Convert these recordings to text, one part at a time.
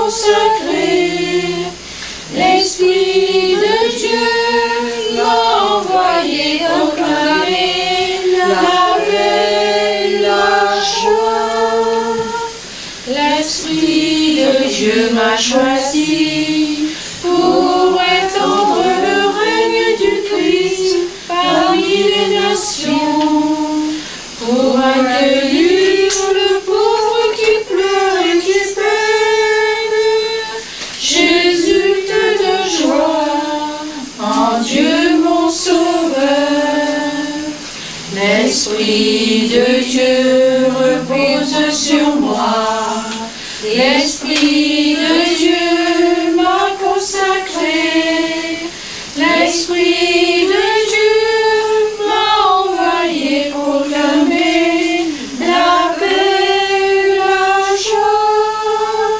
consacré. L'Esprit de Dieu m'a envoyé proclamer la paix, la joie. L'Esprit de Dieu m'a choisi pour étendre le règne du Christ parmi les nations, pour accueillir le pauvre qui pleure et qui peine. J'exulte de joie en Dieu mon Sauveur. L'Esprit de Dieu repose sur moi. L'Esprit de Dieu m'a consacré. L'Esprit de Dieu m'a envoyé proclamer la paix, la joie.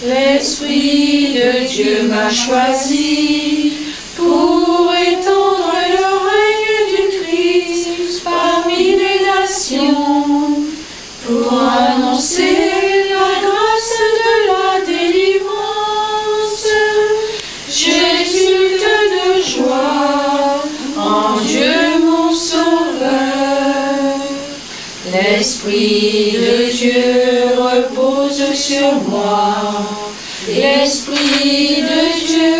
L'Esprit de Dieu m'a choisi pour étendre le règne du Christ parmi les nations, pour annoncer la grâce de la délivrance. J'exulte de joie en Dieu mon Sauveur. L'Esprit de Dieu repose sur moi. L'Esprit de Dieu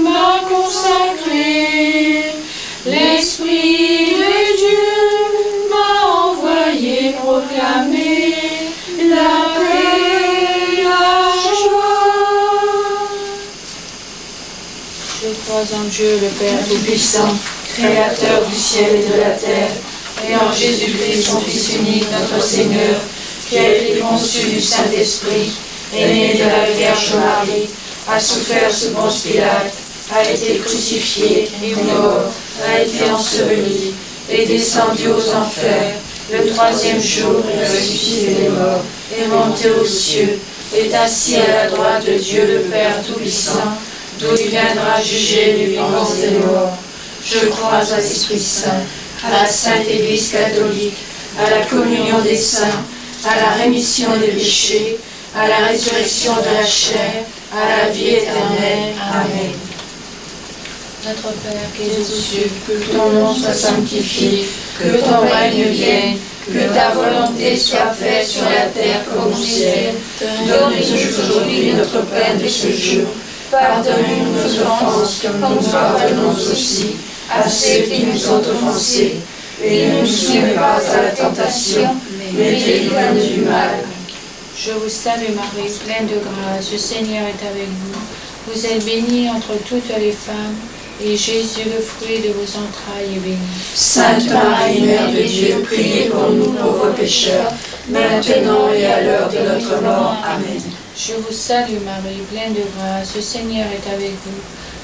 m'a consacré. L'Esprit de Dieu m'a envoyé proclamer la paix, la joie. Je crois en Dieu, le Père Tout-Puissant, Créateur du ciel et de la terre, et en Jésus-Christ, son Fils unique, notre Seigneur, qui a été conçu du Saint-Esprit, est né de la Vierge Marie, a souffert sous Ponce Pilate, a été crucifié et mort, a été enseveli, est descendu aux enfers, le troisième jour est ressuscité des morts, est monté aux cieux, est assis à la droite de Dieu le Père Tout-Puissant, d'où il viendra juger les vivants et les morts. Je crois à l'Esprit Saint, à la Sainte Église catholique, à la communion des saints, à la rémission des péchés, à la résurrection de la chair, à la vie éternelle. Amen. Notre Père qui es aux cieux, Que ton nom soit sanctifié, que ton règne vienne, que ta volonté soit faite sur la terre comme au ciel. Donne-nous aujourd'hui notre pain de ce jour. Pardonne-nous nos offenses, comme nous pardonnons aussi à ceux qui nous ont offensés. Et ne nous soumets pas à la tentation, mais délivre-nous du mal. Je vous salue Marie, pleine de grâce, le Seigneur est avec vous. Vous êtes bénie entre toutes les femmes, et Jésus, le fruit de vos entrailles, est béni. Sainte Marie, Mère de Dieu, priez pour nous pauvres pécheurs, maintenant et à l'heure de notre mort. Amen. Je vous salue Marie, pleine de grâce, le Seigneur est avec vous.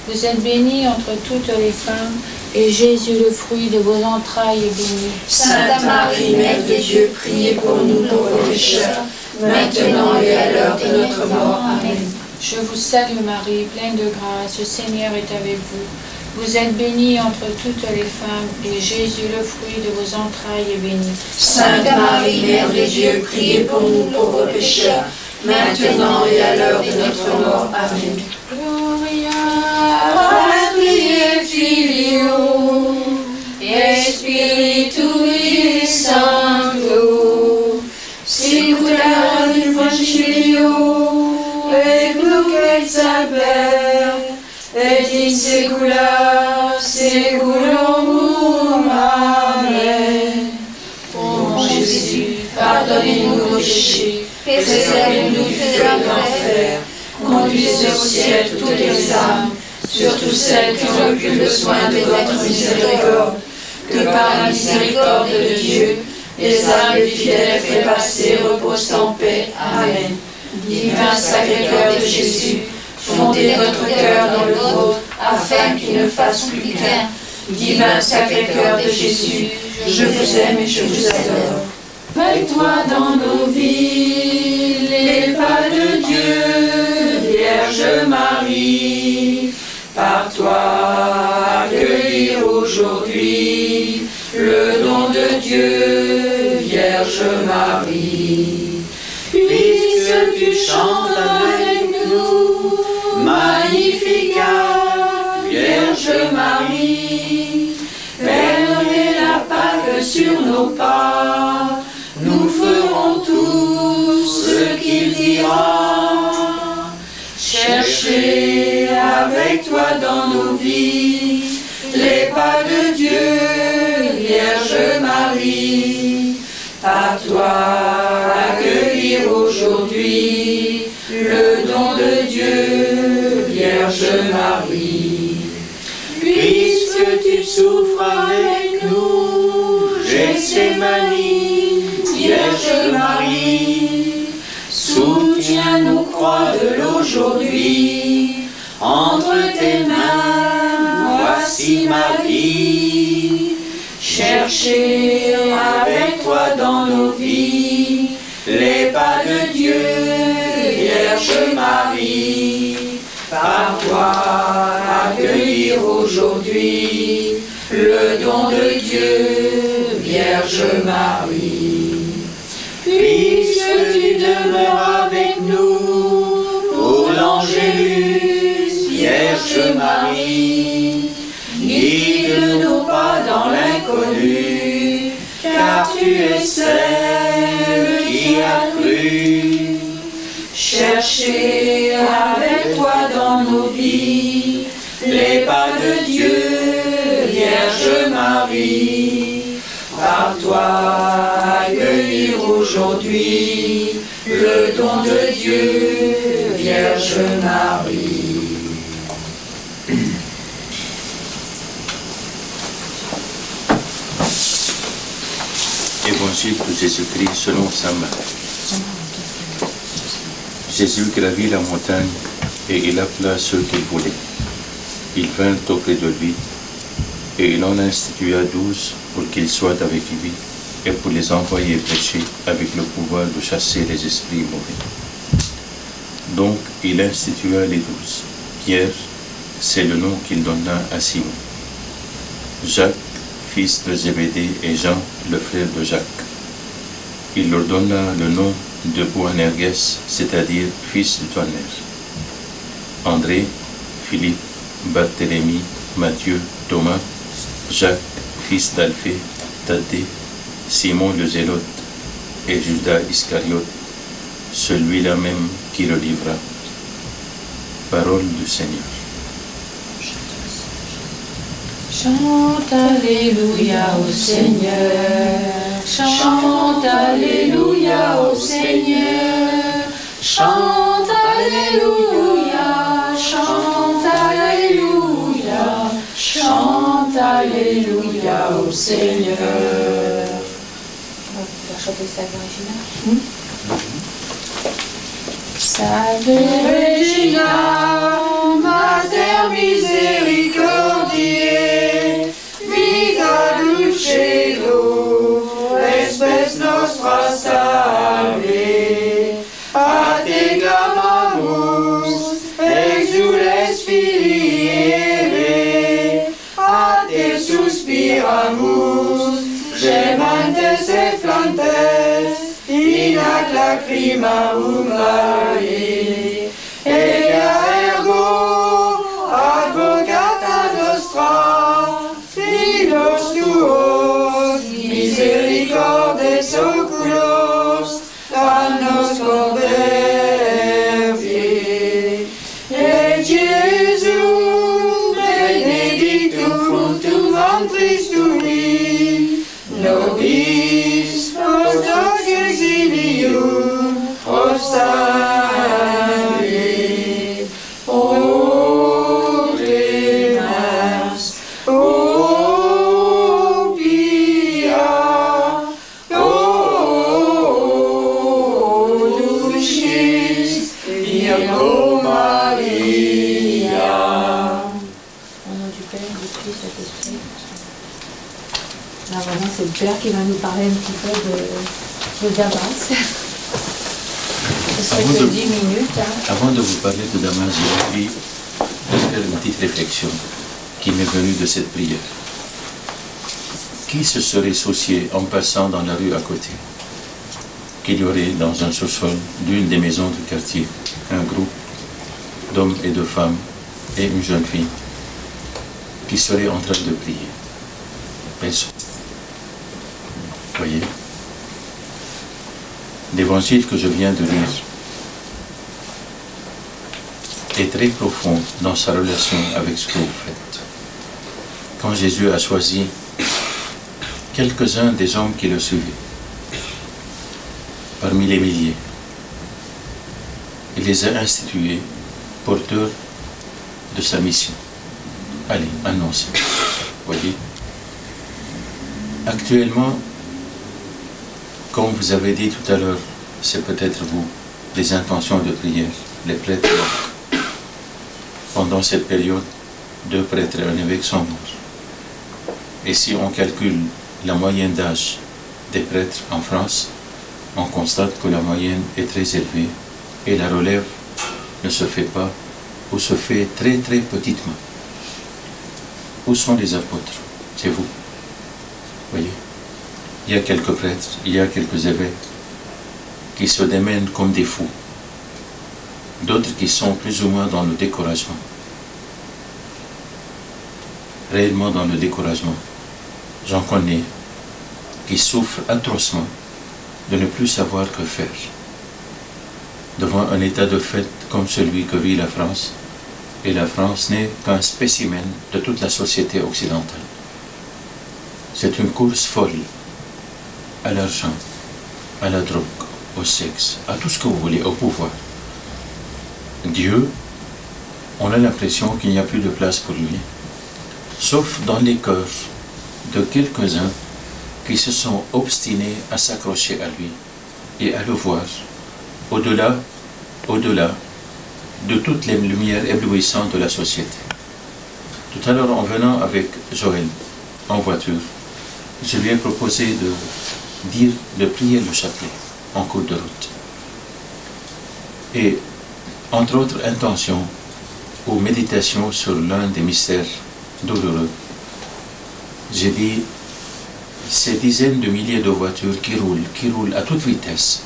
Vous êtes bénie entre toutes les femmes, et Jésus, le fruit de vos entrailles, est béni. Sainte Marie, Mère de Dieu, priez pour nous pauvres pécheurs, maintenant et à l'heure de notre mort. Amen. Je vous salue Marie, pleine de grâce, le Seigneur est avec vous. Vous êtes bénie entre toutes les femmes, et Jésus, le fruit de vos entrailles, est béni. Sainte Marie, Mère de Dieu, priez pour nous pauvres pécheurs, maintenant et à l'heure de notre mort. Amen. Gloria Patri et Filio et Spiritui Sancto, sicut in Evangelio et Lucas Saber, et in secula seculorum. Amen. Ô mon Jésus, pardonnez-nous nos péchés, préservez-nous du feu de l'enfer, conduisez au ciel toutes les âmes, surtout celles qui ont le plus besoin de votre miséricorde, que par la miséricorde de Dieu, les âmes des fidèles trépassés reposent en paix. Amen. Divin Sacré-Cœur de Jésus, fondez votre cœur dans le vôtre, afin qu'il ne fasse plus qu'un. Divin Sacré-Cœur de Jésus, je vous aime et je vous adore. Mets-toi dans nos vies les pas de Dieu, Vierge Marie. Par toi, accueillir aujourd'hui le don de Dieu, Vierge Marie. Puisque tu chantes avec nous nous, Magnificat, Vierge Marie. Fermez la Pâque sur nos pas, nous ferons tout ce qu'il dira. Cherchez avec toi dans nos vies les pas de Dieu, Vierge Marie. À toi accueillir aujourd'hui le don de Dieu, Vierge Marie. Puisque tu souffres avec nous, Gethsémani, Vierge Marie, soutiens nos croix de l'aujourd'hui. Entre tes mains, voici ma vie. Cherchez avec toi dans nos vies les pas de Dieu, Vierge Marie. Par toi accueillir aujourd'hui le don de Dieu, Vierge Marie. Puisque tu demeures avec nous pour l'Angélus, Vierge Marie, guide nos pas dans l'inconnu, car tu es celle qui a cru. Cherchez avec toi dans nos vies les pas de Dieu, Vierge Marie. Par toi accueillir aujourd'hui le don de Dieu, Vierge Marie. Évangile de Jésus-Christ selon saint Marc. Jésus gravit la montagne et il appela ceux qu'il voulait. Ils vinrent auprès de lui et il en institua 12 pour qu'ils soient avec lui et pour les envoyer prêcher avec le pouvoir de chasser les esprits mauvais. Donc il institua les 12. Pierre, c'est le nom qu'il donna à Simon. Jacques, fils de Zébédée, et Jean, le frère de Jacques. Il leur donna le nom de Boanerges, c'est-à-dire fils de tonnerre. André, Philippe, Barthélemy, Matthieu, Thomas, Jacques, fils d'Alphée, Thaddée, Simon le Zélote et Judas Iscariote, celui-là même qui le livra. Parole du Seigneur. Chante Alléluia au Seigneur, chante Alléluia au Seigneur, chante Alléluia, chante Alléluia, chante Alléluia au Seigneur. On va chanter ça original. Salve Regina, Mater misericordiae, vita dulcedo, espes nostra salve. A te clamamus, exules filiere, a te suspiramus, gemantes et flantes, in ac lacrimam vale. Ea ergo advocata nostra, filos tuos, misericordes oculos, annos converti. Et Jesum, benedictum fructum ventris tui, nobis post hoc exilium obstante. O clemens, o pia, o dulcis Virgo Maria. Au nom du Père, du Fils et du Saint-Esprit. Là, vraiment, c'est le Père qui va nous parler un petit peu de Damas. Ce serait que 10 minutes. Hein. Avant de vous parler de Damas, j'ai envie de faire une petite réflexion qui m'est venue de cette prière. Qui se serait soucié en passant dans la rue à côté qu'il y aurait dans un sous-sol d'une des maisons du quartier un groupe d'hommes et de femmes et une jeune fille qui serait en train de prier. Personne. Voyez, l'évangile que je viens de lire est très profond dans sa relation avec ce que vous faites. Quand Jésus a choisi quelques-uns des hommes qui le suivaient, parmi les milliers, il les a institués porteurs de sa mission. Allez, annoncez. Voyez. Actuellement, comme vous avez dit tout à l'heure, c'est peut-être vous, les intentions de prière, les prêtres. Pendant cette période, 2 prêtres et un évêque sont morts. Et si on calcule la moyenne d'âge des prêtres en France, on constate que la moyenne est très élevée et la relève ne se fait pas ou se fait très très petitement. Où sont les apôtres? C'est vous. Voyez, il y a quelques prêtres, il y a quelques évêques qui se démènent comme des fous. D'autres qui sont plus ou moins dans le découragement. Réellement dans le découragement. J'en connais qui souffrent atrocement de ne plus savoir que faire. Devant un état de fait comme celui que vit la France, et la France n'est qu'un spécimen de toute la société occidentale. C'est une course folle à l'argent, à la drogue, au sexe, à tout ce que vous voulez, au pouvoir. Dieu, on a l'impression qu'il n'y a plus de place pour lui, sauf dans les cœurs de quelques-uns qui se sont obstinés à s'accrocher à lui et à le voir au-delà de toutes les lumières éblouissantes de la société. Tout à l'heure, en venant avec Joël en voiture, je lui ai proposé de prier le chapelet en cours de route. Et entre autres intentions ou méditations sur l'un des mystères douloureux, j'ai dit, ces dizaines de milliers de voitures qui roulent à toute vitesse,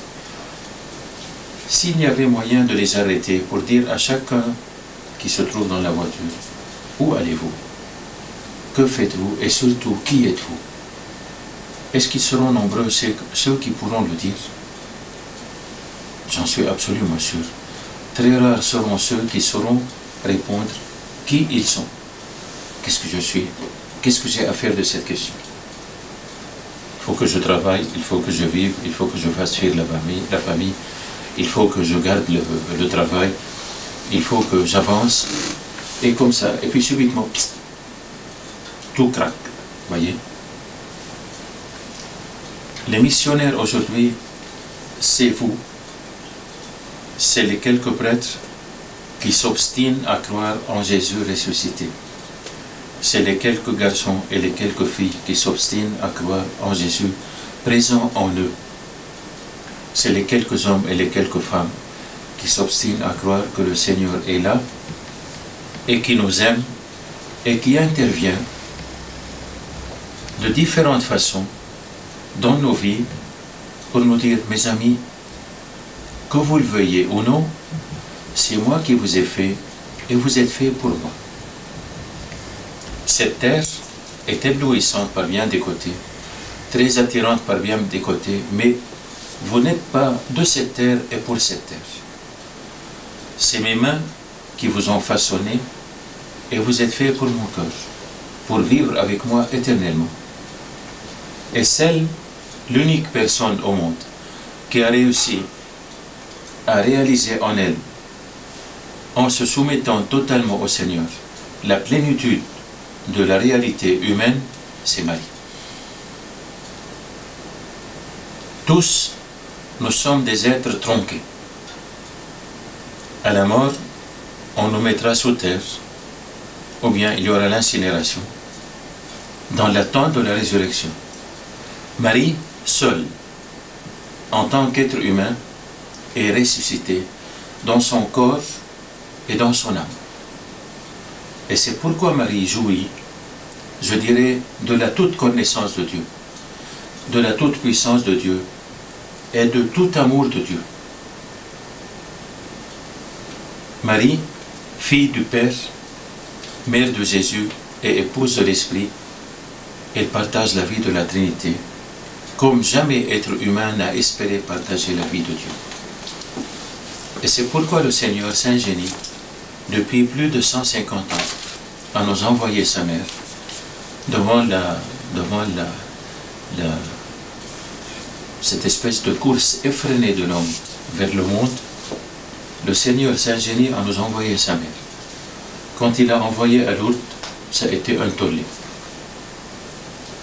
s'il y avait moyen de les arrêter pour dire à chacun qui se trouve dans la voiture, où allez-vous? Que faites-vous? Et surtout, qui êtes-vous? Est-ce qu'ils seront nombreux, ceux qui pourront le dire? J'en suis absolument sûr. Très rares seront ceux qui sauront répondre qui ils sont. Qu'est-ce que je suis? Qu'est-ce que j'ai à faire de cette question? Il faut que je travaille, il faut que je vive, il faut que je fasse fuir la famille, il faut que je garde le travail, il faut que j'avance, et comme ça, et puis subitement, pst, tout craque, voyez. Les missionnaires aujourd'hui, c'est vous, c'est les quelques prêtres qui s'obstinent à croire en Jésus ressuscité. C'est les quelques garçons et les quelques filles qui s'obstinent à croire en Jésus présent en eux. C'est les quelques hommes et les quelques femmes qui s'obstinent à croire que le Seigneur est là et qui nous aime et qui intervient de différentes façons dans nos vies pour nous dire, mes amis, que vous le veuillez ou non, c'est moi qui vous ai fait et vous êtes fait pour moi. Cette terre est éblouissante par bien des côtés, très attirante par bien des côtés, mais vous n'êtes pas de cette terre et pour cette terre. C'est mes mains qui vous ont façonné et vous êtes fait pour mon cœur, pour vivre avec moi éternellement. Et l'unique personne au monde qui a réussi à réaliser en elle, en se soumettant totalement au Seigneur, la plénitude de la réalité humaine, c'est Marie. Tous, nous sommes des êtres tronqués. À la mort, on nous mettra sous terre, ou bien il y aura l'incinération, dans l'attente de la résurrection. Marie, seule, en tant qu'être humain, est ressuscitée dans son corps et dans son âme. Et c'est pourquoi Marie jouit, je dirais, de la toute connaissance de Dieu, de la toute puissance de Dieu et de tout amour de Dieu. Marie fille du Père, mère de Jésus et épouse de l'Esprit, elle partage la vie de la Trinité, comme jamais être humain n'a espéré partager la vie de Dieu. Et c'est pourquoi le Seigneur s'ingénie, depuis plus de 150 ans, à nous envoyer sa mère, devant cette espèce de course effrénée de l'homme vers le monde. Le Seigneur s'ingénie à nous envoyer sa mère. Quand il l'a envoyé à Lourdes, ça a été un tollé.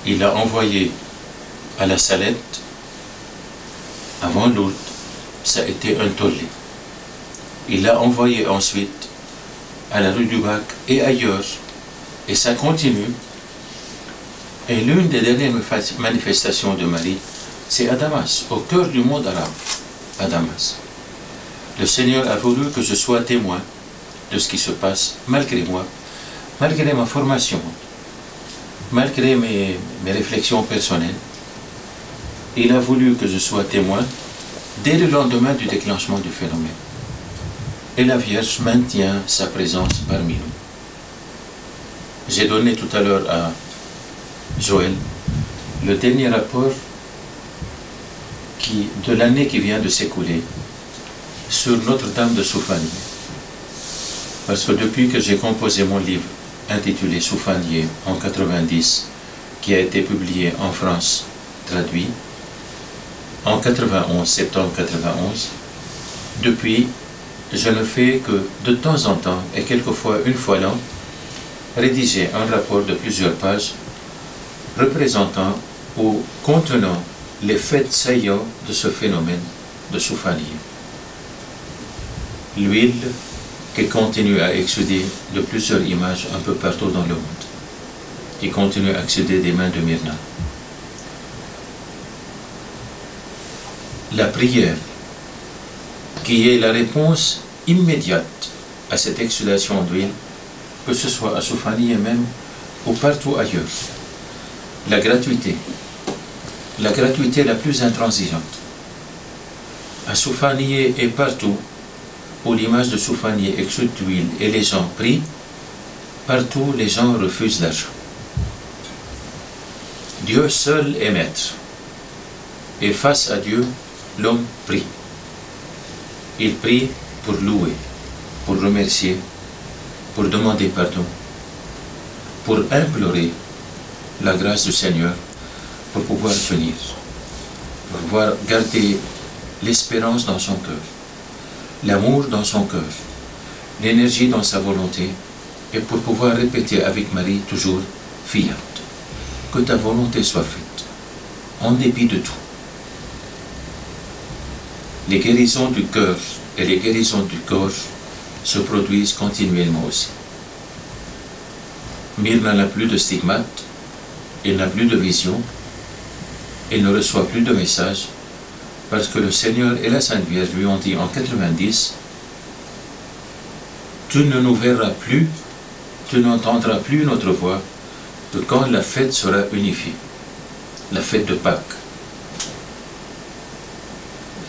Il l'a envoyé à la Salette, avant Lourdes, ça a été un tollé. Il l'a envoyé ensuite à la rue du Bac et ailleurs, et ça continue. Et l'une des dernières manifestations de Marie, c'est à Damas, au cœur du monde arabe, à Damas. Le Seigneur a voulu que je sois témoin de ce qui se passe, malgré moi, malgré ma formation, malgré mes réflexions personnelles. Il a voulu que je sois témoin dès le lendemain du déclenchement du phénomène. Et la Vierge maintient sa présence parmi nous. J'ai donné tout à l'heure à Joël le dernier rapport de l'année qui vient de s'écouler sur Notre-Dame de Soufanié. Parce que depuis que j'ai composé mon livre intitulé Soufanié en 90, qui a été publié en France, traduit, en 91, septembre 91, depuis, je ne fais que de temps en temps, et quelquefois une fois l'an, rédiger un rapport de plusieurs pages représentant ou contenant les faits saillants de ce phénomène de Soufanié. L'huile qui continue à exuder de plusieurs images un peu partout dans le monde, qui continue à exuder des mains de Myrna. La prière, qui est la réponse immédiate à cette exudation d'huile, que ce soit à Soufanié même ou partout ailleurs. La gratuité la plus intransigeante. À Soufanié et partout où l'image de Soufanié exude d'huile et les gens prient, partout les gens refusent l'argent. Dieu seul est maître. Et face à Dieu, l'homme prie. Il prie pour louer, pour remercier, pour demander pardon, pour implorer la grâce du Seigneur, pour pouvoir tenir, pour pouvoir garder l'espérance dans son cœur, l'amour dans son cœur, l'énergie dans sa volonté, et pour pouvoir répéter avec Marie toujours « Fiat », que ta volonté soit faite, en dépit de tout. Les guérisons du cœur et les guérisons du corps se produisent continuellement aussi. Myrna n'a plus de stigmates, elle n'a plus de vision, elle ne reçoit plus de messages, parce que le Seigneur et la Sainte Vierge lui ont dit en 90, « Tu ne nous verras plus, tu n'entendras plus notre voix, que quand la fête sera unifiée, la fête de Pâques. »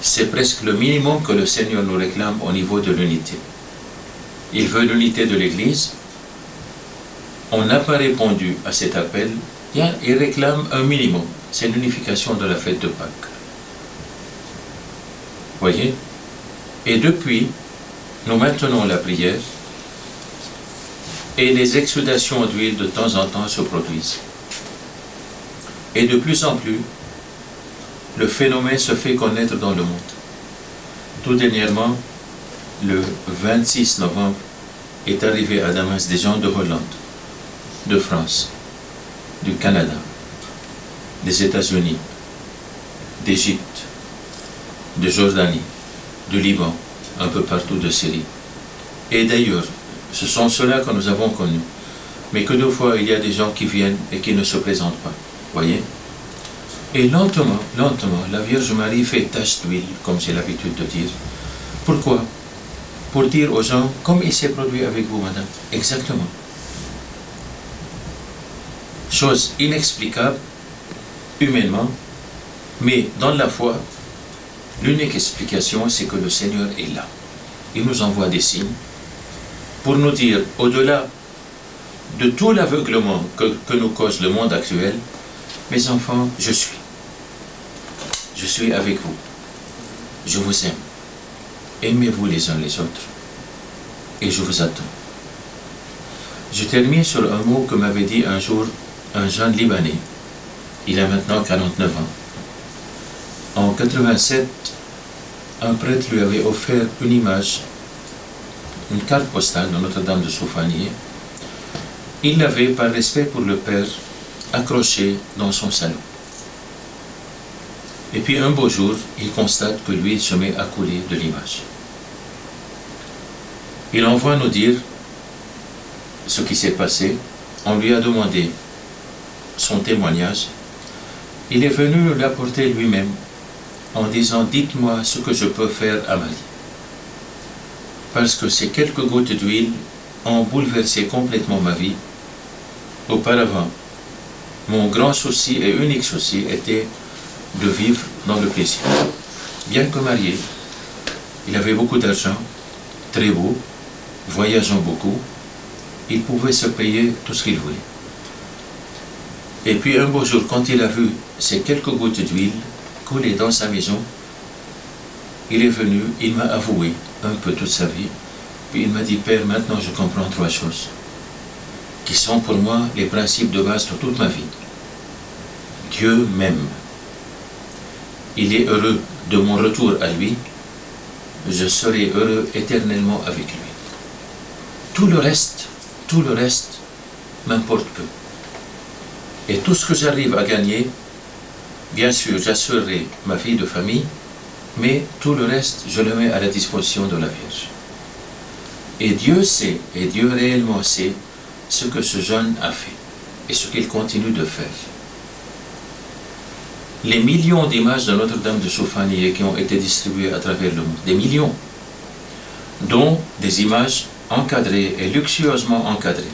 C'est presque le minimum que le Seigneur nous réclame au niveau de l'unité. Il veut l'unité de l'Église. On n'a pas répondu à cet appel. Il réclame un minimum. C'est l'unification de la fête de Pâques. Voyez? Et depuis, nous maintenons la prière et les exudations d'huile de temps en temps se produisent. Et de plus en plus, le phénomène se fait connaître dans le monde. Tout dernièrement, le 26 novembre, est arrivé à Damas des gens de Hollande, de France, du Canada, des États-Unis, d'Égypte, de Jordanie, du Liban, un peu partout de Syrie. Et d'ailleurs, ce sont ceux-là que nous avons connus. Mais que deux fois, il y a des gens qui viennent et qui ne se présentent pas. Voyez? Et lentement, la Vierge Marie fait tache d'huile, comme j'ai l'habitude de dire. Pourquoi? Pour dire aux gens, comme il s'est produit avec vous, madame. Exactement. Chose inexplicable, humainement, mais dans la foi, l'unique explication, c'est que le Seigneur est là. Il nous envoie des signes, pour nous dire, au-delà de tout l'aveuglement que nous cause le monde actuel, mes enfants, je suis avec vous, je vous aime, aimez-vous les uns les autres, et je vous attends. Je termine sur un mot que m'avait dit un jour un jeune Libanais, il a maintenant 49 ans. En 87, un prêtre lui avait offert une image, une carte postale de Notre-Dame de Soufanié. Il l'avait, par respect pour le Père, accrochée dans son salon. Et puis un beau jour, il constate que l'huile se met à couler de l'image. Il envoie nous dire ce qui s'est passé. On lui a demandé son témoignage. Il est venu nous l'apporter lui-même en disant « Dites-moi ce que je peux faire à Marie. » Parce que ces quelques gouttes d'huile ont bouleversé complètement ma vie. Auparavant, mon grand souci et unique souci était de vivre dans le plaisir. Bien que marié, il avait beaucoup d'argent, très beau, voyageant beaucoup, il pouvait se payer tout ce qu'il voulait. Et puis un beau jour, quand il a vu ces quelques gouttes d'huile couler dans sa maison, il est venu, il m'a avoué un peu toute sa vie, puis il m'a dit « Père, maintenant je comprends 3 choses, qui sont pour moi les principes de base de toute ma vie. Dieu m'aime. Il est heureux de mon retour à lui. Je serai heureux éternellement avec lui. Tout le reste m'importe peu. Et tout ce que j'arrive à gagner, bien sûr, j'assurerai ma vie de famille, mais tout le reste, je le mets à la disposition de la Vierge. » Et Dieu sait, et Dieu réellement sait, ce que ce jeune a fait, et ce qu'il continue de faire. Les millions d'images de Notre-Dame de Soufanié qui ont été distribuées à travers le monde, des millions, dont des images encadrées et luxueusement encadrées.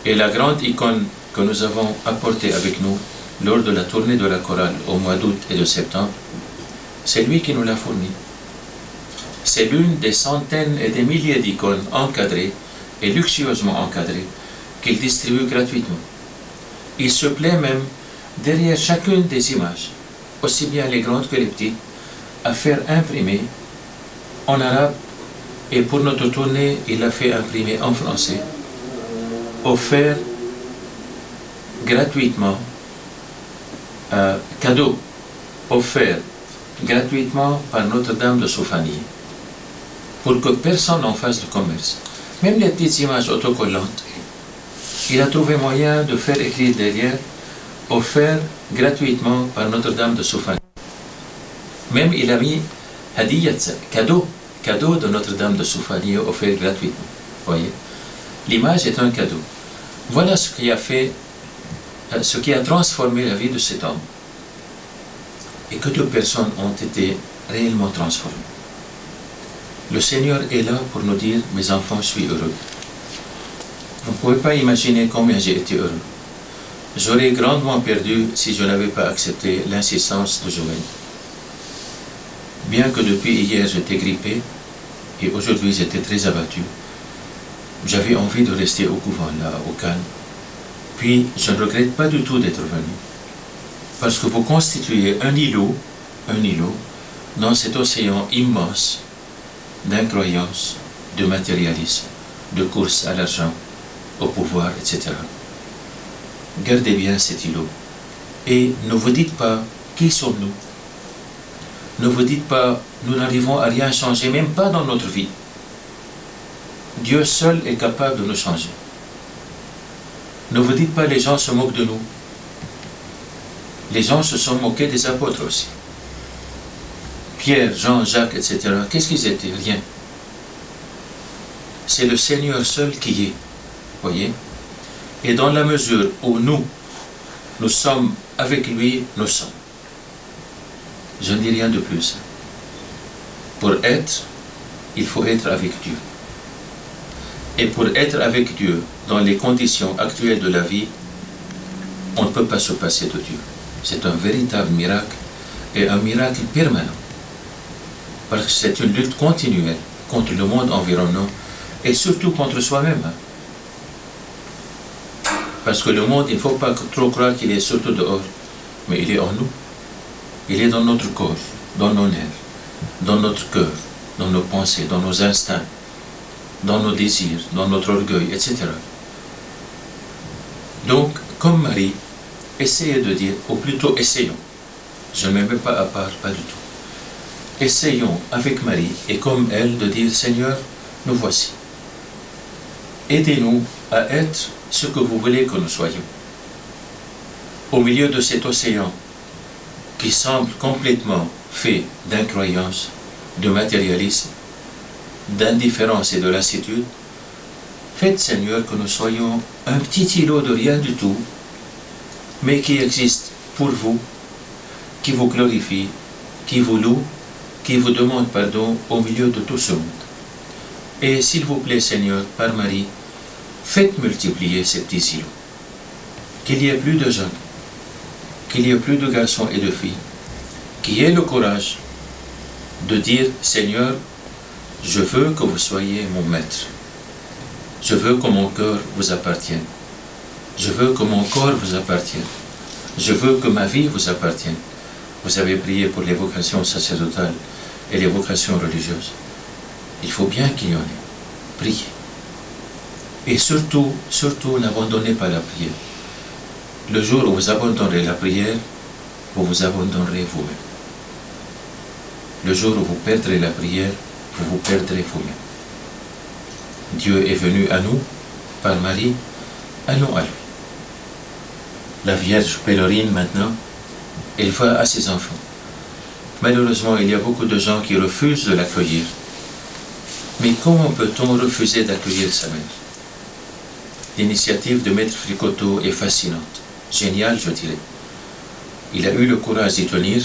Et la grande icône que nous avons apportée avec nous lors de la tournée de la chorale au mois d'août et de septembre, c'est lui qui nous l'a fournie. C'est l'une des centaines et des milliers d'icônes encadrées et luxueusement encadrées qu'il distribue gratuitement. Il se plaît même, derrière chacune des images, aussi bien les grandes que les petites, à faire imprimer en arabe, et pour notre tournée, il l'a fait imprimer en français, offert gratuitement, cadeau offert gratuitement par Notre-Dame de Soufanié, pour que personne n'en fasse du commerce. Même les petites images autocollantes, il a trouvé moyen de faire écrire derrière, offert gratuitement par Notre-Dame de Soufanié. Même il a mis hadiyat, cadeau de Notre-Dame de Soufanié offert gratuitement. Voyez, l'image est un cadeau. Voilà ce qui a fait, ce qui a transformé la vie de cet homme. Et que 2 personnes ont été réellement transformées. Le Seigneur est là pour nous dire « Mes enfants, je suis heureux ». Vous ne pouvez pas imaginer combien j'ai été heureux. J'aurais grandement perdu si je n'avais pas accepté l'insistance de Joël. Bien que depuis hier j'étais grippé et aujourd'hui j'étais très abattu, j'avais envie de rester au couvent, là, au calme. Puis je ne regrette pas du tout d'être venu, parce que vous constituez un îlot dans cet océan immense d'incroyance, de matérialisme, de course à l'argent, au pouvoir, etc. Gardez bien cet îlot et ne vous dites pas qui sommes-nous. Ne vous dites pas nous n'arrivons à rien changer, même pas dans notre vie. Dieu seul est capable de nous changer. Ne vous dites pas les gens se moquent de nous. Les gens se sont moqués des apôtres aussi. Pierre, Jean, Jacques, etc. Qu'est-ce qu'ils étaient? Rien. C'est le Seigneur seul qui est. Voyez? Et dans la mesure où nous sommes avec lui, nous sommes. Je ne dis rien de plus. Pour être, il faut être avec Dieu. Et pour être avec Dieu, dans les conditions actuelles de la vie, on ne peut pas se passer de Dieu. C'est un véritable miracle, et un miracle permanent. Parce que c'est une lutte continuelle contre le monde environnant, Et surtout contre soi-même. Parce que le monde, il ne faut pas trop croire qu'il est surtout dehors, mais il est en nous. Il est dans notre corps, dans nos nerfs, dans notre cœur, dans nos pensées, dans nos instincts, dans nos désirs, dans notre orgueil, etc. Donc, comme Marie, essayez de dire, ou plutôt essayons, je ne me mets pas à part, pas du tout. Essayons avec Marie, et comme elle, de dire, Seigneur, nous voici. Aidez-nous à être ce que vous voulez que nous soyons. Au milieu de cet océan qui semble complètement fait d'incroyance, de matérialisme, d'indifférence et de lassitude, faites, Seigneur, que nous soyons un petit îlot de rien du tout, mais qui existe pour vous, qui vous glorifie, qui vous loue, qui vous demande pardon au milieu de tout ce monde. Et s'il vous plaît, Seigneur, par Marie, faites multiplier ces petits îlots. Qu'il y ait plus de jeunes, qu'il y ait plus de garçons et de filles, qui aient le courage de dire, Seigneur, je veux que vous soyez mon maître. Je veux que mon cœur vous appartienne. Je veux que mon corps vous appartienne. Je veux que ma vie vous appartienne. Vous avez prié pour les vocations sacerdotales et les vocations religieuses. Il faut bien qu'il y en ait. Priez. Et surtout, surtout, n'abandonnez pas la prière. Le jour où vous abandonnerez la prière, vous vous abandonnerez vous-même. Le jour où vous perdrez la prière, vous vous perdrez vous-même. Dieu est venu à nous, par Marie, allons à lui. La Vierge pèlerine maintenant, elle va à ses enfants. Malheureusement, il y a beaucoup de gens qui refusent de l'accueillir. Mais comment peut-on refuser d'accueillir sa mère? L'initiative de Maître Fricoteau est fascinante, géniale, je dirais. Il a eu le courage d'y tenir,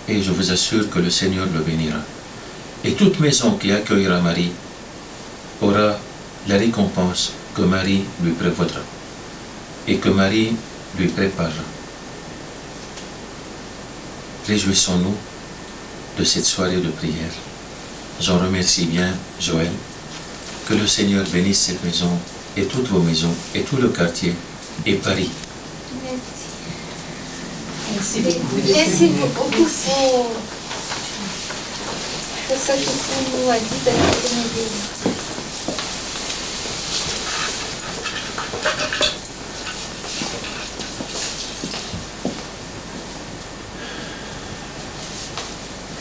et je vous assure que le Seigneur le bénira. Et toute maison qui accueillera Marie aura la récompense que Marie lui prévaudra, et que Marie lui préparera. Réjouissons-nous de cette soirée de prière. J'en remercie bien Joël. Que le Seigneur bénisse cette maison et toutes vos maisons et tout le quartier et Paris. Merci beaucoup. Merci beaucoup pour ce que tu nous as dit de la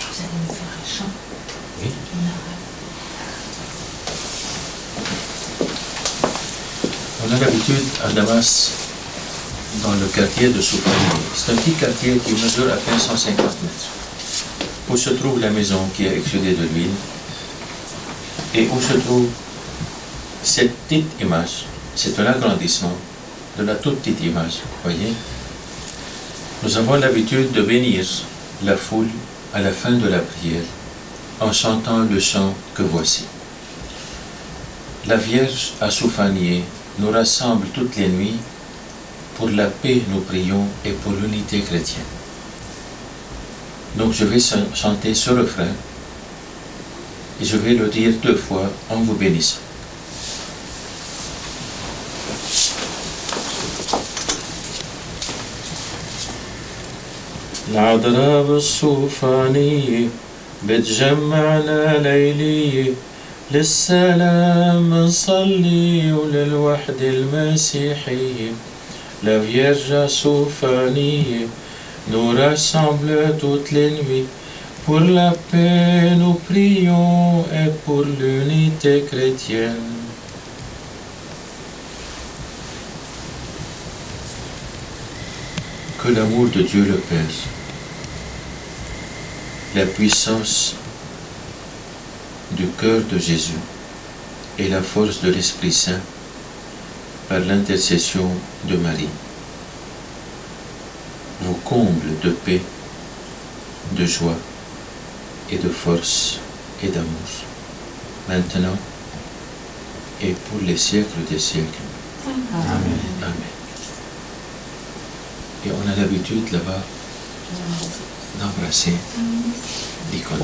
Vous allez me faire un chant. Oui. On a l'habitude à Damas, dans le quartier de Soufani, c'est un petit quartier qui mesure à peine 150 mètres, où se trouve la maison qui est exsudée de l'huile, et où se trouve cette petite image. C'est un agrandissement de la toute petite image, voyez. Nous avons l'habitude de bénir la foule à la fin de la prière, en chantant le chant que voici. La Vierge à Soufanié nous rassemble toutes les nuits. Pour la paix, nous prions, et pour l'unité chrétienne. Donc je vais chanter ce refrain, et je vais le dire 2 fois en vous bénissant. العذراء بالصوفانية بتجمعنا ليلية للسلام نصلي وللوحدة المسيحية. La Vierge Soufaniye nous rassemble toutes les nuits. Pour la paix, nous prions et pour l'unité chrétienne. Que l'amour de Dieu le Père, la puissance du cœur de Jésus et la force de l'Esprit Saint par l'intercession de Marie vous comble de paix, de joie et de force et d'amour, maintenant et pour les siècles des siècles. Amen. Amen. Et on a l'habitude là-bas d'embrasser l'icône.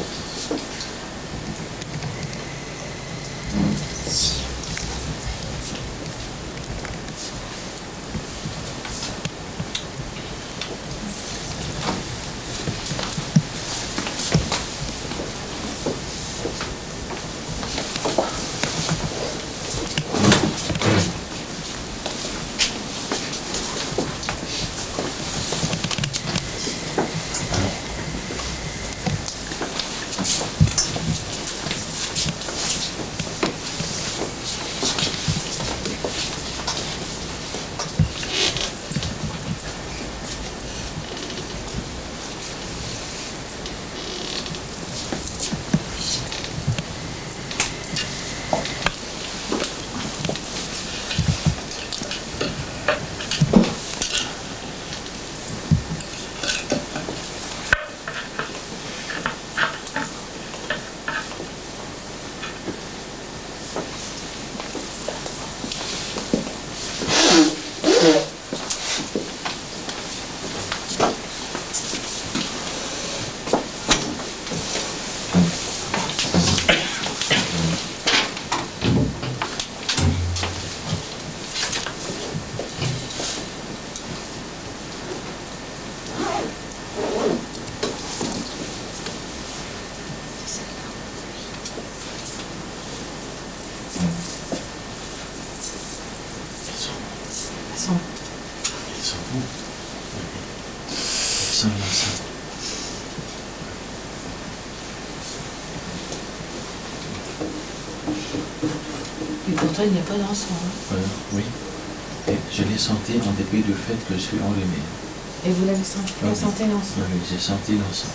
pourtant il n'y a pas d'encens. Hein. Voilà, oui. Et je l'ai senti en dépit du fait que je suis enrhumé. Et vous l'avez senti, vous Oui. sentez l'encens? Oui, j'ai senti l'encens.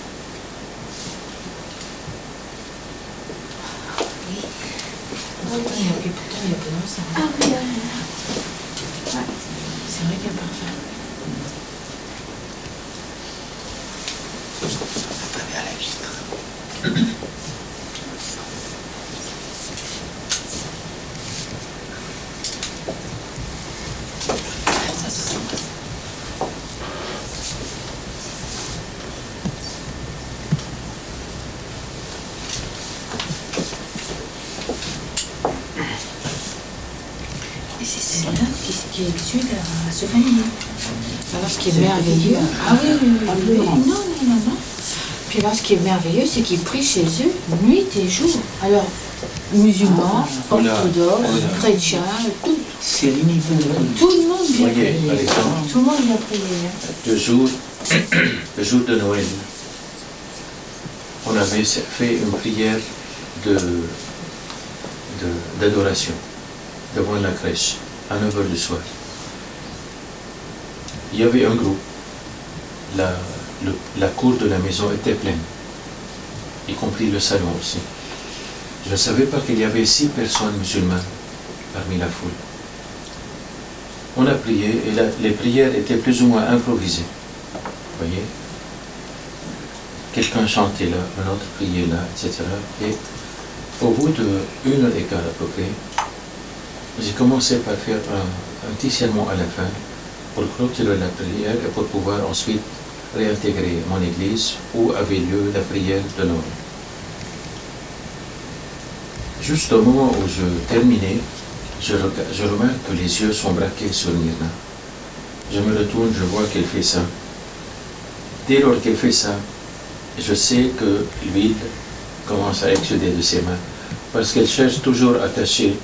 Et pourtant il n'y a pas d'encens. Ah oui, Ouais. C'est vrai qu'il y a parfum. Et c'est celle-là qui exude à ce vanille. Alors ce qui est merveilleux, ah oui, non. Puis alors ce qui est merveilleux, c'est qu'ils prient chez eux nuit et jour. Alors, musulmans, orthodoxes, chrétiens, tout le monde vient Voyez, prier. par exemple, Tout le monde vient prier. le jour de Noël, on avait fait une prière d'adoration devant la crèche à 9h du soir. Il y avait un groupe. La cour de la maison était pleine, y compris le salon aussi. Je ne savais pas qu'il y avait 6 personnes musulmanes parmi la foule. On a prié et les prières étaient plus ou moins improvisées. Vous voyez? Quelqu'un chantait là, un autre priait là, etc. Et au bout d'1h15 à peu près, j'ai commencé par faire un petit sermon à la fin pour clôturer la prière et pour pouvoir ensuite réintégrer mon église où avait lieu la prière de Noël. Juste au moment où je terminais, je remarque que les yeux sont braqués sur Myrna. Je me retourne, je vois qu'elle fait ça. Dès lors qu'elle fait ça, je sais que l'huile commence à exuder de ses mains, parce qu'elle cherche toujours à cacher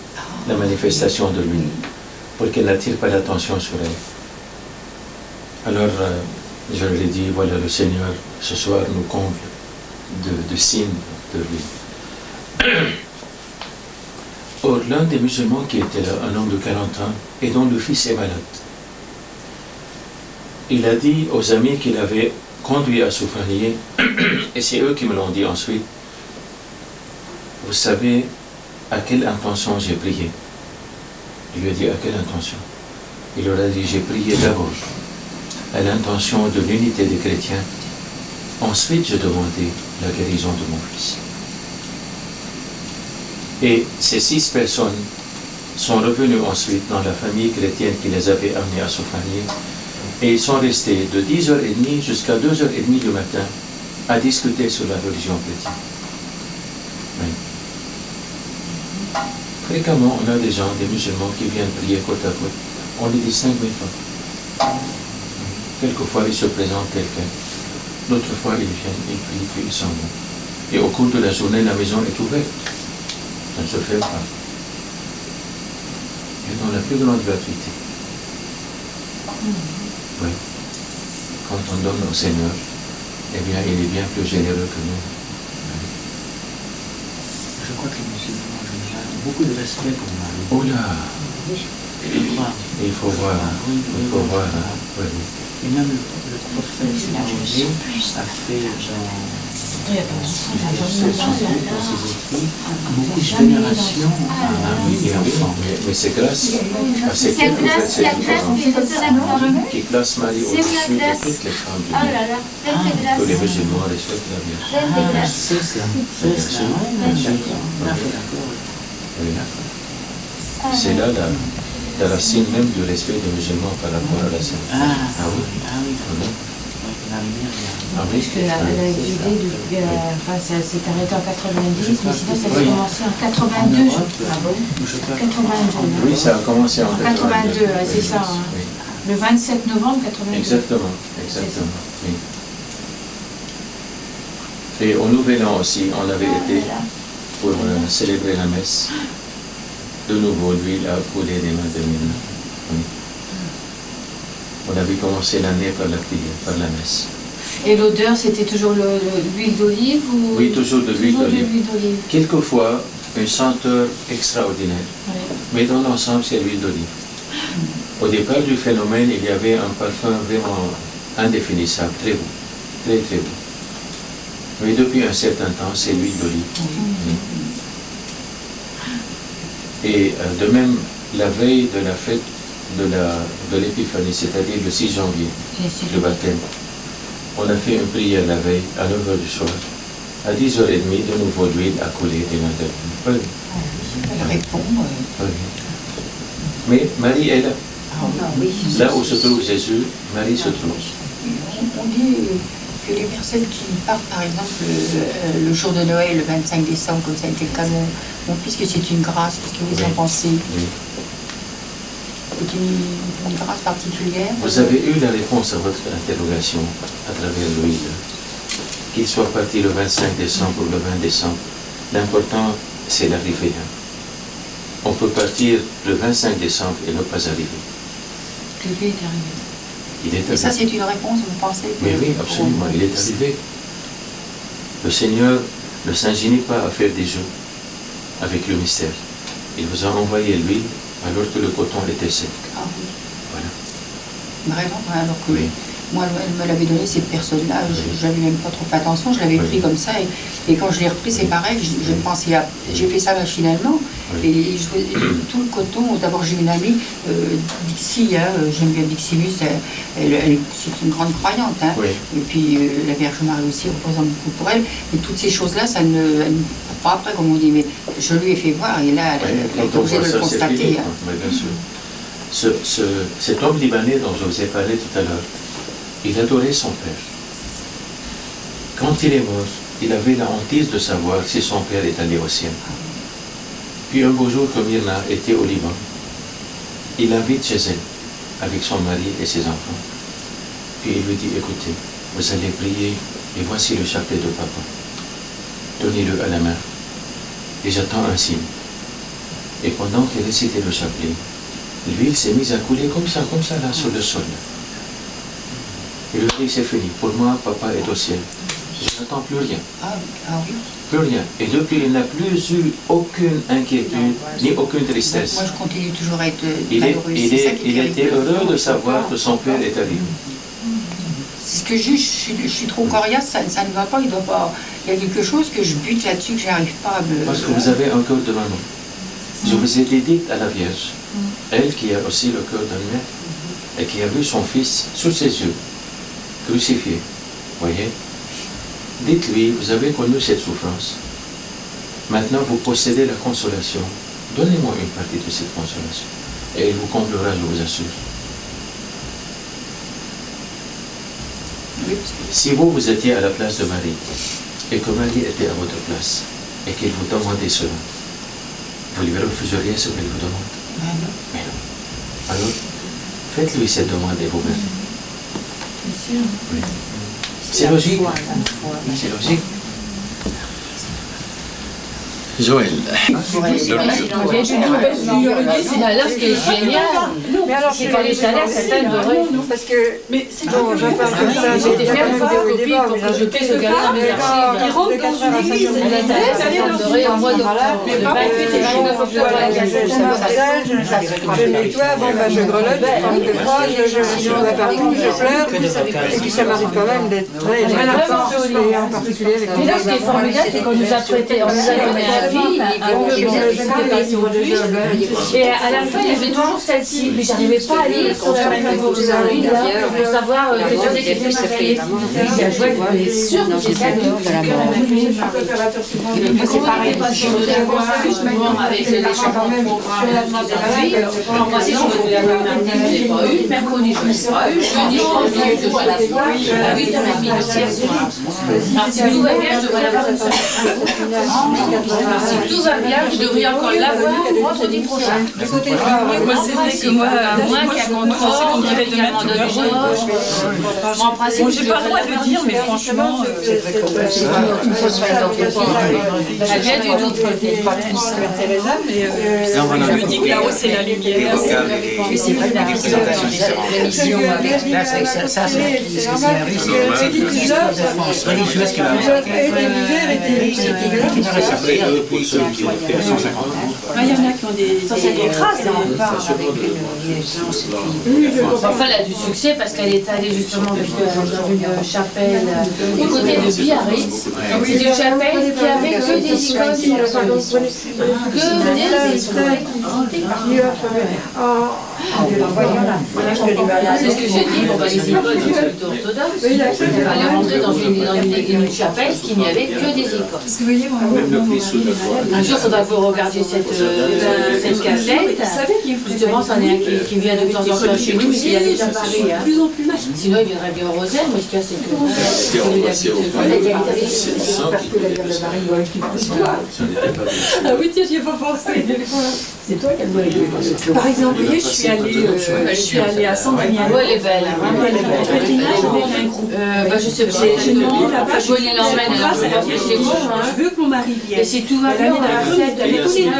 la manifestation de l'huile, pour qu'elle n'attire pas l'attention sur elle. Alors, je leur ai dit, voilà, le Seigneur, ce soir, nous comble de signes de l'huile. Or, l'un des musulmans qui était là, un homme de 40 ans, et dont le fils est malade, il a dit aux amis qu'il avait conduit à Soufanieh, et c'est eux qui me l'ont dit ensuite, vous savez à quelle intention j'ai prié? Il lui a dit, à quelle intention? Il leur a dit, j'ai prié d'abord à l'intention de l'unité des chrétiens. Ensuite, je demandais la guérison de mon fils. Et ces 6 personnes sont revenues ensuite dans la famille chrétienne qui les avait amenés à Soufanieh, et ils sont restés de 10h30 jusqu'à 2h30 du matin à discuter sur la religion chrétienne. Oui. Fréquemment, on a des gens, des musulmans qui viennent prier côte à côte. On les distingue même pas. Quelquefois, il se présente quelqu'un. D'autres fois, ils viennent, ils prient, puis ils s'en vont. Et au cours de la journée, la maison est ouverte. Ça ne se fait pas. Et dans la plus grande gratuité. Oui. Quand on donne au Seigneur, eh bien, il est bien plus généreux que nous. Je crois que les musulmans en général ont beaucoup de respect pour Marie. Oh là! Il faut voir. Il faut voir. Oui. Et même le prophète Mahomet a fait dans ses écrits beaucoup de vénération à Marie et à l'enfant. Mais c'est grâce à ces quelques qui classe Marie au-dessus de toutes les femmes du monde. Que les musulmans respectent la Vierge. C'est ça. C'est là la racine même du respect des musulmans par rapport à la Sainte. Ah oui. Puisque elle a exudé depuis, enfin ça s'est arrêté en 90, mais sinon ça a commencé en 82, je crois. 82. Oui, ça a commencé en 82, c'est ça. Hein. Oui. Le 27 novembre 82. Exactement. Oui. Et au Nouvel An aussi, on avait été pour célébrer la messe. De nouveau, l'huile a coulé des mains de Myrna. Oui. On avait commencé l'année par la prière, par la messe. Et l'odeur, c'était toujours l'huile d'olive ou... Oui, toujours de l'huile d'olive. Quelquefois, une senteur extraordinaire. Mais dans l'ensemble, c'est l'huile d'olive. Au départ du phénomène, il y avait un parfum vraiment indéfinissable, très beau, très très beau. Mais depuis un certain temps, c'est l'huile d'olive. Et de même, la veille de la fête de l'Épiphanie, c'est-à-dire le 6 janvier, le baptême, on a fait une prière la veille à 9h du soir. À 10h30, de nouveau l'huile a coulé des mains de l'huile. Elle répond. Oui. Mais Marie est là. Là où se trouve Jésus, Marie se trouve. On dit que les personnes qui partent, par exemple, le jour de Noël, le 25 décembre, comme ça a été le cas de mon fils, que c'est une grâce, qu'est-ce que vous en pensez? Oui. C'est une grâce particulière. Vous avez eu la réponse à votre interrogation à travers l'huile. Qu'il soit parti le 25 décembre ou le 20 décembre, l'important c'est l'arrivée. On peut partir le 25 décembre et ne pas arriver. L'arrivée est arrivé. Il est arrivé. Et ça, c'est une réponse, vous pensez? Mais oui, absolument, il est arrivé. Le Seigneur ne s'ingénie pas à faire des jeux avec le mystère. Il vous a envoyé l'huile alors que le coton était sec. Ah oui. Voilà. Vraiment, alors que Oui. moi, elle me l'avait donné, cette personne-là, je n'avais même pas trop attention, je l'avais pris comme ça, et quand je l'ai repris, c'est pareil, je pensais à... J'ai fait ça machinalement, et tout le coton, d'abord j'ai une amie, Dixie, j'aime bien Diximus, c'est une grande croyante, hein, et puis la Vierge Marie aussi représente beaucoup pour elle, et toutes ces choses-là, ça ne... Pas après, comme on dit, mais je lui ai fait voir, et là, elle est obligée de le constater. Oui, bien sûr. Cet homme libanais dont je vous ai parlé tout à l'heure, il adorait son père. Quand il est mort, il avait la hantise de savoir si son père est allé au ciel. Puis un beau jour, comme Myrna était au Liban, il l'invite chez elle, avec son mari et ses enfants. Puis il lui dit, écoutez, vous allez prier, et voici le chapelet de papa. Donnez-le à la main, et j'attends un signe. Et pendant qu'il récitait le chapelet, l'huile s'est mise à couler comme ça là, sur le sol. Et le dit, c'est fini. Pour moi, papa est au ciel. Je n'attends plus rien. Ah oui. Plus rien. Et depuis, il n'a plus eu aucune inquiétude, ni aucune tristesse. Moi, je continue toujours à être malheureux. Il était heureux de savoir que son père est arrivé. C'est ce que je suis trop coriace, ça ne va pas, il doit pas. Il y a quelque chose que je bute là-dessus, que je n'arrive pas à me... Parce que vous avez un cœur de maman. Je vous ai dit à la Vierge, elle qui a aussi le cœur d'un mère, et qui a vu son fils sous ses yeux, crucifié. Voyez? Dites-lui, vous avez connu cette souffrance. Maintenant, vous possédez la consolation. Donnez-moi une partie de cette consolation. Et il vous comblera, je vous assure. Oui. Si vous étiez à la place de Marie, et que Marie était à votre place, et qu'il vous demandait cela, vous lui refuseriez ce qu'elle vous demande? Mais non. Alors, faites-lui cette demande et vous verrez. Oui. C'est logique. C'est logique. Joël. Là, ce qui est génial, c'est qu'elle est allée à cette tête dorée. Parce que. Mais c'est bon, j'en parle comme ça. J'étais faire une photocopie pour que je puisse regarder dans mes archives. Il rentre dans une église. Elle est allée à cette tête dorée en mois d'octobre. Le 28 et 29 octobre. Je nettoie, bon, je grelotte, je prends des phrases, je vois partout, je pleure. Et puis ça m'arrive quand même d'être très important, et en particulier avec Et là, ce qui est formidable, c'est qu'on nous a prêté, on nous a donné un vie, et à la fin, il y avait toujours celle-ci, mais j'arrivais pas à lire sur la même pour savoir que j'en ai qui était mariée. Il a joué, il est sûr que c'est ça. C'est pareil, je voudrais avoir souvent avec les changements de la vie. Moi, si je voulais avoir mardi, je ne l'ai pas eu, mercredi, je ne l'ai pas eu, jeudi, je l'ai eu, je la vois, à 8h30 le soir. Alors, si tout va bien, je devrais l'avoir une semaine. Si tout va bien, je devrais encore l'avoir vendredi prochain. Moi qui a contrôle, régulièrement de en principe, j'ai pas le droit de le dire, mais franchement, elle vient du doute. Je me dis que là-haut, c'est la lumière. Mais c'est vrai que les représentations différentes. L'émission avec là, ça, c'est religieuse qui va avoir. pour ceux qui ont fait 150. Il y en a qui ont des crasses. Enfin, elle a du succès parce qu'elle est allée justement dans une chapelle du côté de Biarritz. C'est une chapelle qui avait que des icônes sur le sol. Que des icônes. C'est ce que j'ai dit, bon, bah, les icônes sont plutôt orthodoxes. Elle est rentrée dans une chapelle qui n'y avait que des icônes. Un jour, il faudra que vous regardiez cette cassette. Justement, c'en est un qui vient de temps en temps chez nous, mais qui allait à Paris. Sinon, il viendrait bien au Rosaire, mais ce qu'il y a, c'est que Ah oui, tiens, j'y ai pas pensé. C'est toi qui as joué. Par exemple, vous voyez, je suis allée à Saint-Denis. Oui, elle est belle. Je sais pas. J'ai demandé là-bas, Je l'emmène, elle a je veux que mon mari vienne. et si tout va bien, on a fait avec tous les deux.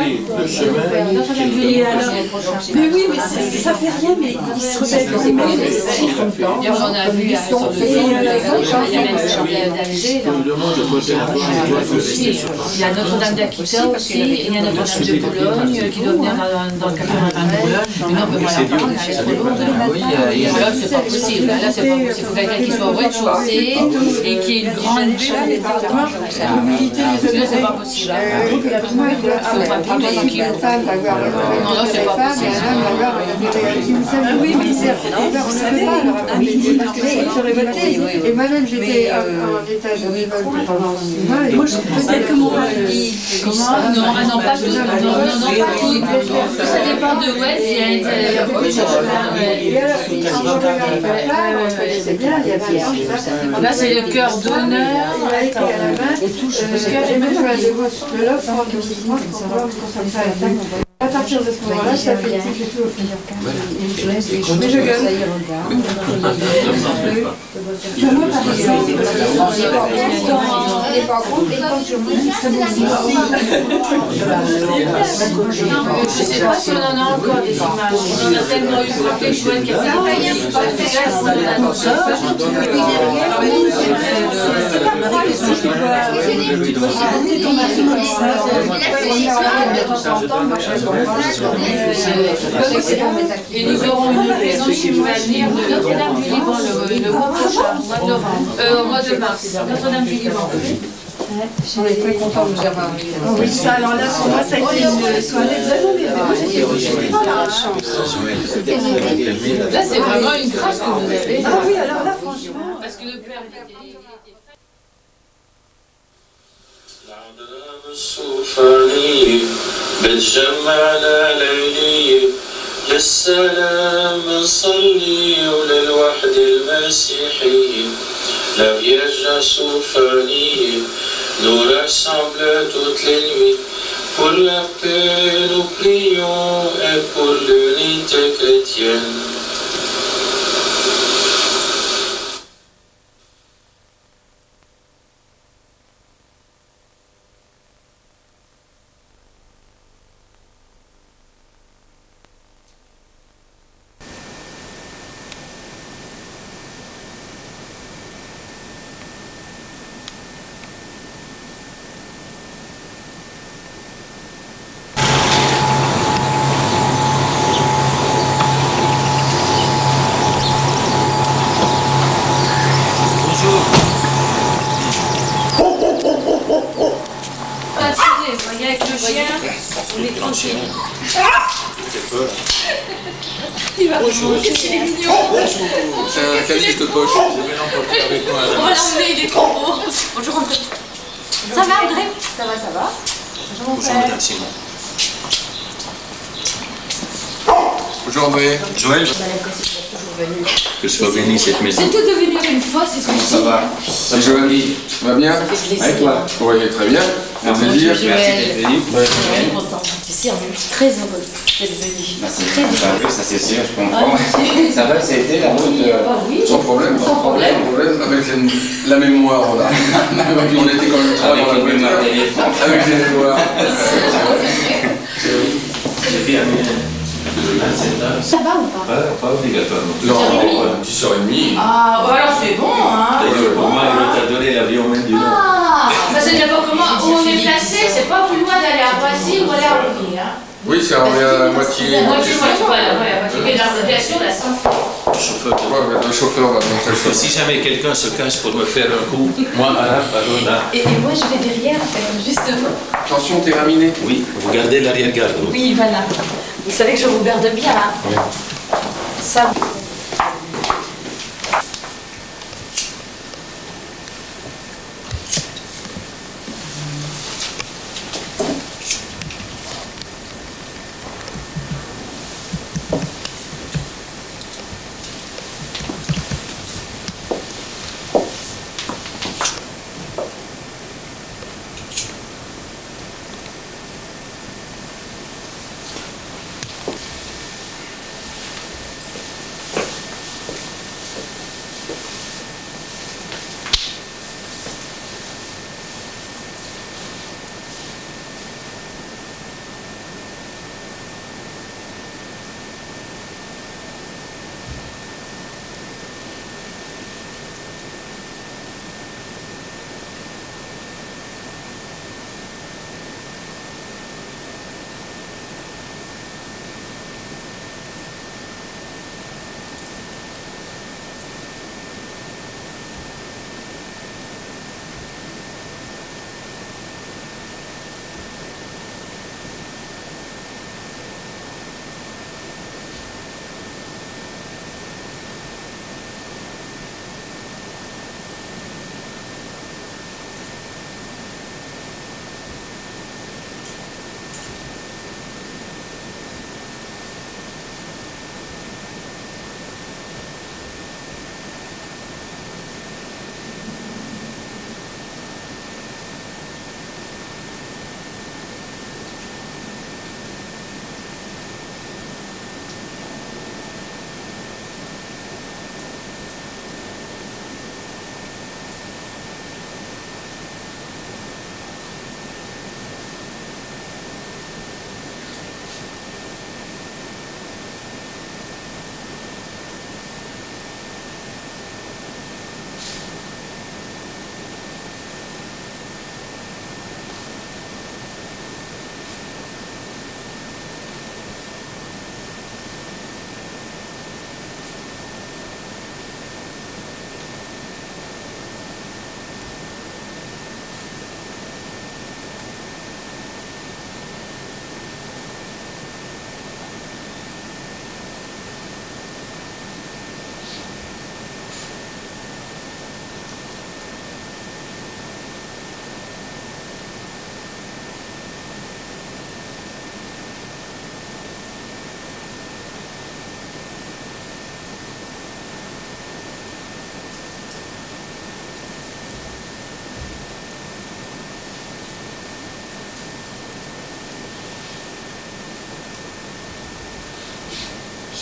Mais oui, mais ça fait rien, mais il se rebelle quand même. D'ailleurs, on a vu sur le site, il y a même d'Alger. Il y a Notre-Dame d'Aquita aussi, il y a Notre-Dame de Bologne qui doit venir dans le 93. Mais non, on peut pas la prendre, elle est trop lourde. Là, c'est pas possible. Là, c'est pas possible. Il faut quelqu'un qui soit au rez-de-chaussée et qui ait une grande vue. Là, c'est pas possible. Il faut pas plus de 100 kilos. Non, là, c'est pas possible. Oui, mais c'est Et moi-même, j'étais en état de révolte pendant 6 mois. moi, je peut-être que mon mari. Comment? Non, pas tout. Non, pas tout. Ça dépend de où elle est. Et alors, quand je regardais ma femme, on connaissait bien, il y avait un Là, c'est le cœur d'honneur. il a été à la main, et même je vais de l'offre en doucement pour voir comment ça me fait la table. À partir de ce moment-là, ça fait tout, j'ai tout au fond. Mais je gagne. Moi, par exemple, Je sais pas si on en a encore des images. On en a tellement eu pour quelque chose qui a fait et nous aurons une maison qui va venir de Notre-Dame du Liban le mois prochain, au mois de novembre, au mois de mars, Notre-Dame du Liban. On est très contents de vous avoir vu. oui, ça, alors là, pour moi, ça a été une soirée vraiment merveilleuse. J'étais pas dans la chance. Là, c'est vraiment une grâce que vous avez. Ah oui, alors là, franchement. Parce que le père était الصوفانية بتجمعنا ليلية للسلام نصلي وللوحدة المسيحية La Vierge Soufaniye nous rassemble toutes les nuits. Pour la paix nous prions et pour l'unité chrétienne. Avec le chien, on est tranquille. Il va bonjour. Qu'est-ce qu'il est mignon. C'est un caniche de poche. On va l'emmener, il est trop beau. Bonjour André. Ça va André? Ça va, ça va. Bonjour Madame Simon. Bonjour André. Joël, que soit bénie cette maison. C'est tout devenu une fois, c'est ce que je dis. Ça va. Salut Joël. Ça va bien? Avec toi? Oui, très bien. Un plaisir. Merci d'être venu. Je suis contente. Ici, on est très heureux d'être venus. Ça c'est sûr, je comprends. Ça va, ça a été la route Sans problème. Sans problème. Avec la mémoire, là. On était quand même très avec dans la le mémoire d'éléphant. Avec la mémoire. J'ai fait un 27 Ça va ou pas? Pas obligatoirement. Non, 10h30. Ah, bah alors c'est bon, hein. Pour moi, il t'a donné l'avion même du Nord. Ah, bah c'est d'abord comment où on est placé, c'est pas plus loin Oui, c'est on est à la moitié. Moitié, voilà, mais bien sûr, la salle. Chauffeur. Ouais, le chauffeur va montrer ça. Si jamais quelqu'un se casse pour me faire un coup, moi, Arabe, alors là. Et moi, je vais derrière, justement. Attention, t'es raminé. Oui, vous gardez l'arrière-garde. Oui, voilà. Vous savez que je vous garde bien, hein. Oui. Ça.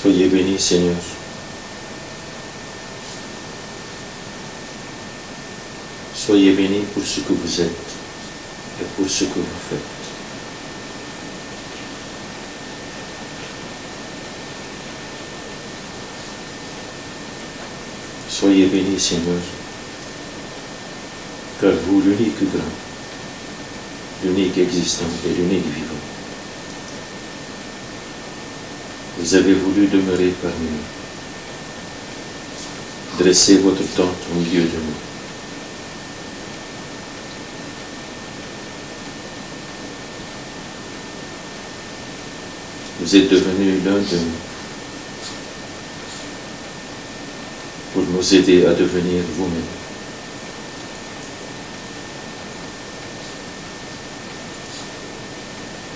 Soyez bénis, Seigneur. Soyez bénis pour ce que vous êtes et pour ce que vous faites. Soyez bénis, Seigneur, car vous, l'unique grand, l'unique existant et l'unique vivant, vous avez voulu demeurer parmi nous. Dressez votre tente au milieu de nous. Vous êtes devenu l'un de nous pour nous aider à devenir vous-même.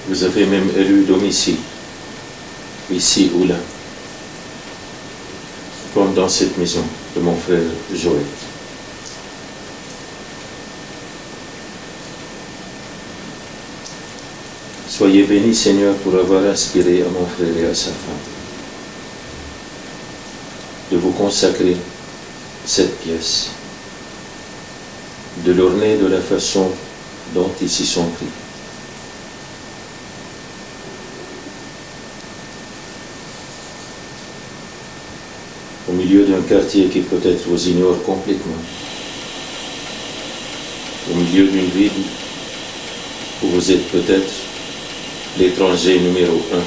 Vous avez même élu domicile, ici ou là, comme dans cette maison de mon frère Joël. Soyez bénis, Seigneur, pour avoir inspiré à mon frère et à sa femme de vous consacrer cette pièce, de l'orner de la façon dont ils s'y sont pris. Au milieu d'un quartier qui peut-être vous ignore complètement, au milieu d'une ville où vous êtes peut-être l'étranger numéro 1.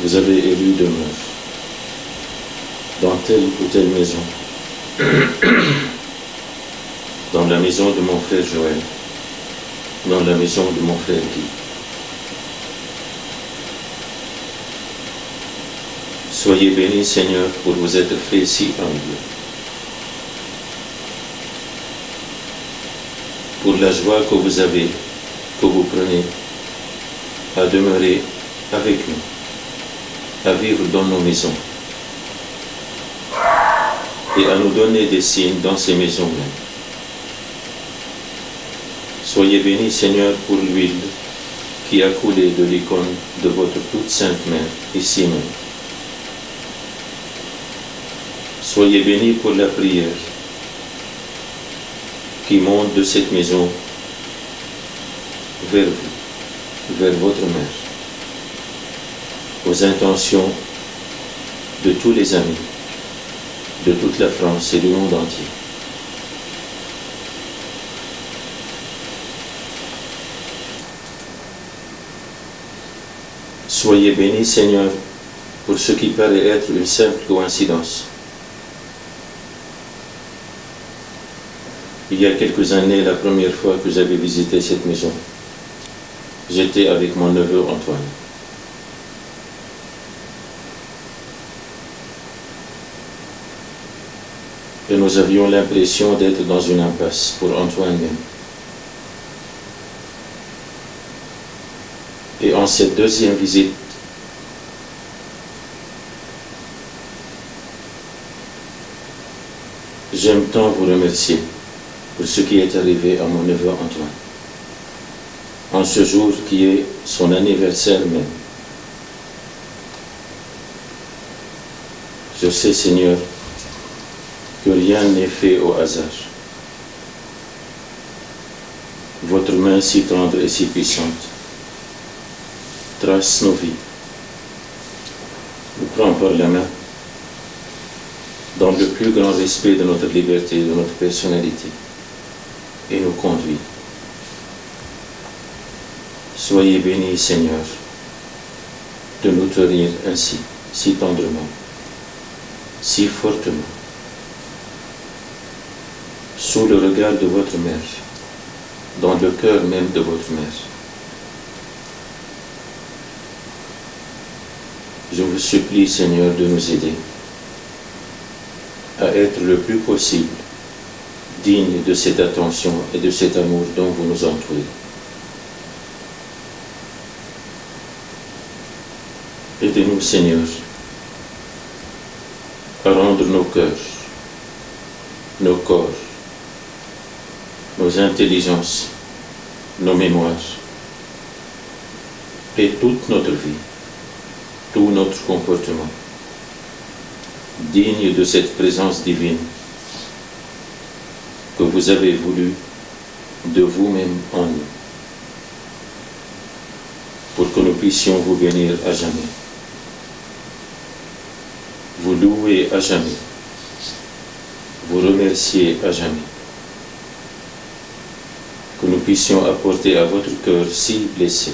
Vous avez élu demeure dans telle ou telle maison, dans la maison de mon frère Joël, dans la maison de mon frère Guy. Soyez bénis, Seigneur, pour vous être fait si humble. Pour la joie que vous avez, que vous prenez, à demeurer avec nous, à vivre dans nos maisons, et à nous donner des signes dans ces maisons mêmes. Soyez bénis, Seigneur, pour l'huile qui a coulé de l'icône de votre toute sainte mère, ici même. Soyez bénis pour la prière qui monte de cette maison vers vous, vers votre mère, aux intentions de tous les amis, de toute la France et du monde entier. Soyez bénis, Seigneur, pour ce qui paraît être une simple coïncidence. Il y a quelques années, la première fois que j'avais visité cette maison, j'étais avec mon neveu Antoine. Et nous avions l'impression d'être dans une impasse, pour Antoine même. Et en cette deuxième visite, j'aime tant vous remercier pour ce qui est arrivé à mon neveu Antoine, en ce jour qui est son anniversaire même. Je sais, Seigneur, que rien n'est fait au hasard. Votre main si tendre et si puissante trace nos vies, nous prend par la main, dans le plus grand respect de notre liberté et de notre personnalité, et nous conduit. Soyez bénis, Seigneur, de nous tenir ainsi, si tendrement, si fortement, sous le regard de votre mère, dans le cœur même de votre mère. Je vous supplie, Seigneur, de nous aider à être le plus possible digne de cette attention et de cet amour dont vous nous entourez. Aidez-nous, Seigneur, à rendre nos cœurs, nos corps, nos intelligences, nos mémoires et toute notre vie, tout notre comportement, digne de cette présence divine que vous avez voulu de vous-même en nous, pour que nous puissions vous bénir à jamais, vous louer à jamais, vous remercier à jamais, que nous puissions apporter à votre cœur si blessé,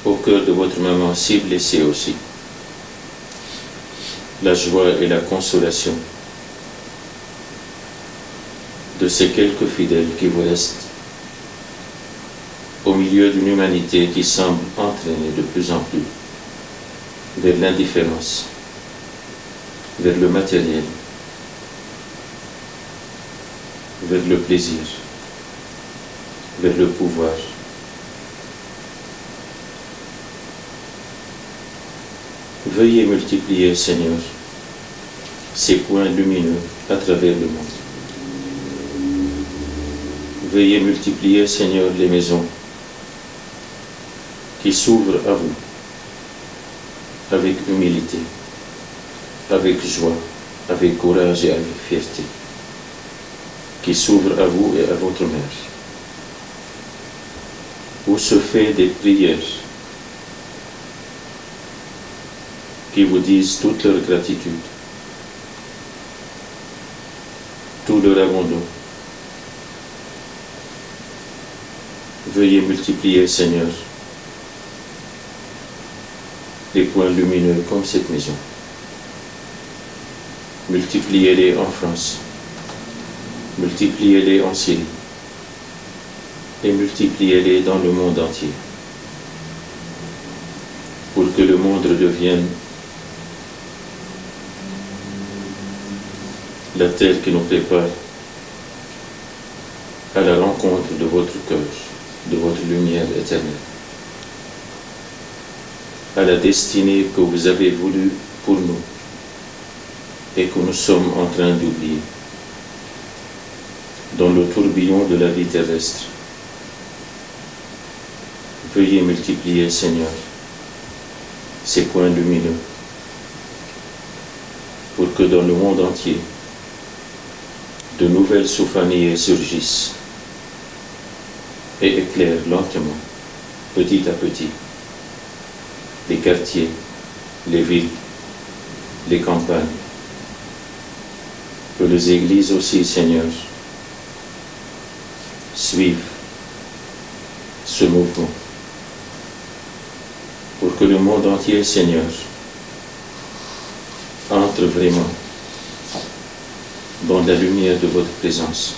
au cœur de votre maman si blessée aussi, la joie et la consolation de ces quelques fidèles qui vous restent au milieu d'une humanité qui semble entraîner de plus en plus vers l'indifférence, vers le matériel, vers le plaisir, vers le pouvoir. Veuillez multiplier, Seigneur, ces points lumineux à travers le monde. Veuillez multiplier, Seigneur, les maisons qui s'ouvrent à vous avec humilité, avec joie, avec courage et avec fierté, qui s'ouvrent à vous et à votre mère, où se fait des prières qui vous disent toute leur gratitude, tout leur abandon, Veuillez multiplier, Seigneur, les points lumineux comme cette maison. Multipliez-les en France, multipliez-les en Syrie et multipliez-les dans le monde entier pour que le monde devienne la terre qui nous prépare à la rencontre de votre cœur, de votre lumière éternelle, à la destinée que vous avez voulu pour nous et que nous sommes en train d'oublier dans le tourbillon de la vie terrestre. Veuillez multiplier, Seigneur, ces points lumineux pour que dans le monde entier, de nouvelles souffanies surgissent et éclairent lentement, petit à petit, les quartiers, les villes, les campagnes. Que les églises aussi, Seigneur, suivent ce mouvement. Pour que le monde entier, Seigneur, entre vraiment dans la lumière de votre présence,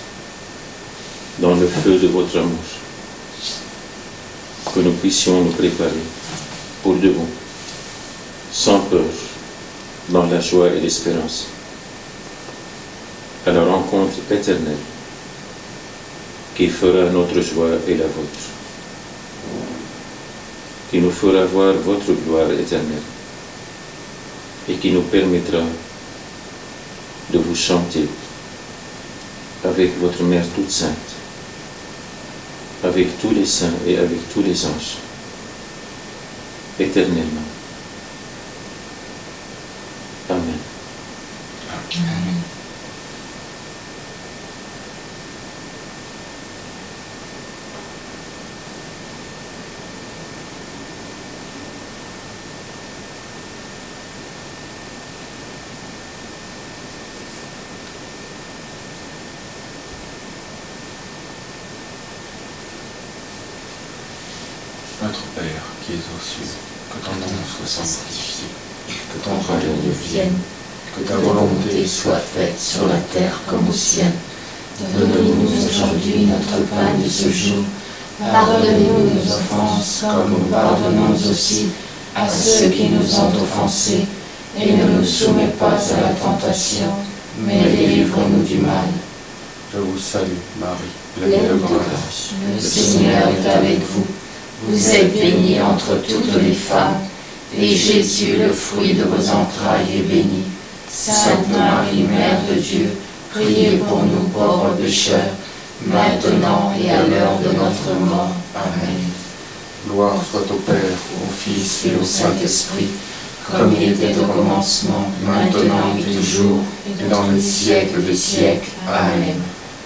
dans le feu de votre amour, que nous puissions nous préparer pour de bon, sans peur, dans la joie et l'espérance, à la rencontre éternelle qui fera notre joie et la vôtre, qui nous fera voir votre gloire éternelle et qui nous permettra de vous chanter avec votre Mère toute sainte, avec tous les saints et avec tous les anges, éternellement. Amen. Amen. Notre Père, qui es aux cieux, que ton nom soit sanctifié, que ton royaume vienne, que ta volonté soit faite sur la terre comme au ciel. Donne-nous aujourd'hui notre pain de ce jour. Pardonne-nous nos offenses, comme nous pardonnons aussi à ceux qui nous ont offensés. Et ne nous soumets pas à la tentation, mais délivre-nous du mal. Je vous salue, Marie, pleine de grâce. Le Seigneur est avec vous. Vous êtes bénie entre toutes les femmes, et Jésus, le fruit de vos entrailles, est béni. Sainte Marie, Mère de Dieu, priez pour nous pauvres pécheurs, maintenant et à l'heure de notre mort. Amen. Gloire soit au Père, au Fils et au Saint-Esprit, comme il était au commencement, maintenant et toujours, et dans les siècles des siècles. Amen.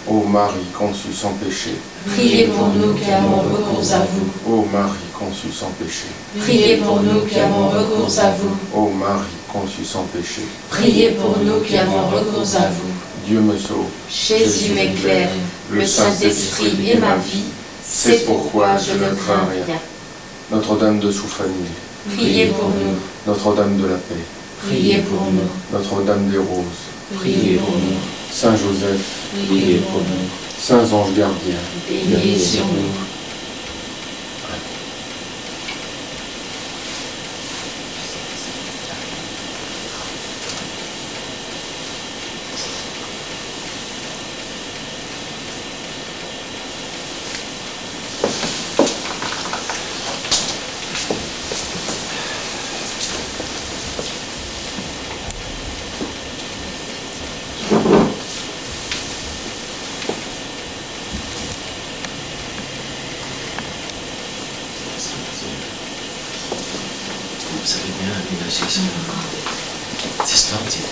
Ô Marie conçue sans péché, priez pour nous qui avons recours à vous. Ô Marie conçue sans péché, priez pour nous qui avons recours à vous. Ô Marie conçue sans péché, priez pour nous qui avons recours à vous. Dieu me sauve, Jésus m'éclaire, le Saint-Esprit est ma vie, c'est pourquoi je ne crains rien. Notre-Dame de Souffanie, priez pour nous. Notre-Dame de la paix, priez pour nous. Notre-Dame des roses, priez pour nous. Saint Joseph, priez pour nous. Saints anges gardiens, veillez sur nous. Vous savez bien aménager ça. C'est splendide.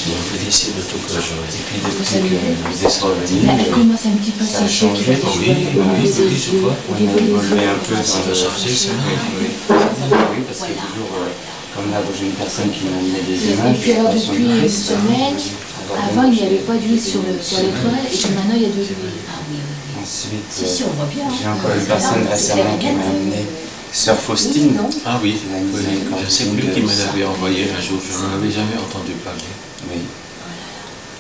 On peut essayer de tout cœur. Et puis depuis que vous êtes revenu, Comment c'est un petit peu ça a changé. Oui, je vois. On évolue un peu Ça dans va le changer, ça. Oui, parce que toujours, comme là, j'ai une personne qui m'a amené des images. Et puis alors depuis une semaine, avant il n'y avait pas d'huile sur les toilettes et puis maintenant il y a de l'huile. Ensuite, Si, on voit bien. j'ai encore une personne récemment qui m'a amené, Sœur Faustine. Ah oui, qui m'a mis oui, un je sais corps plus de qui me ça. l'avait envoyé un jour, je n'en avais jamais entendu parler. Oui.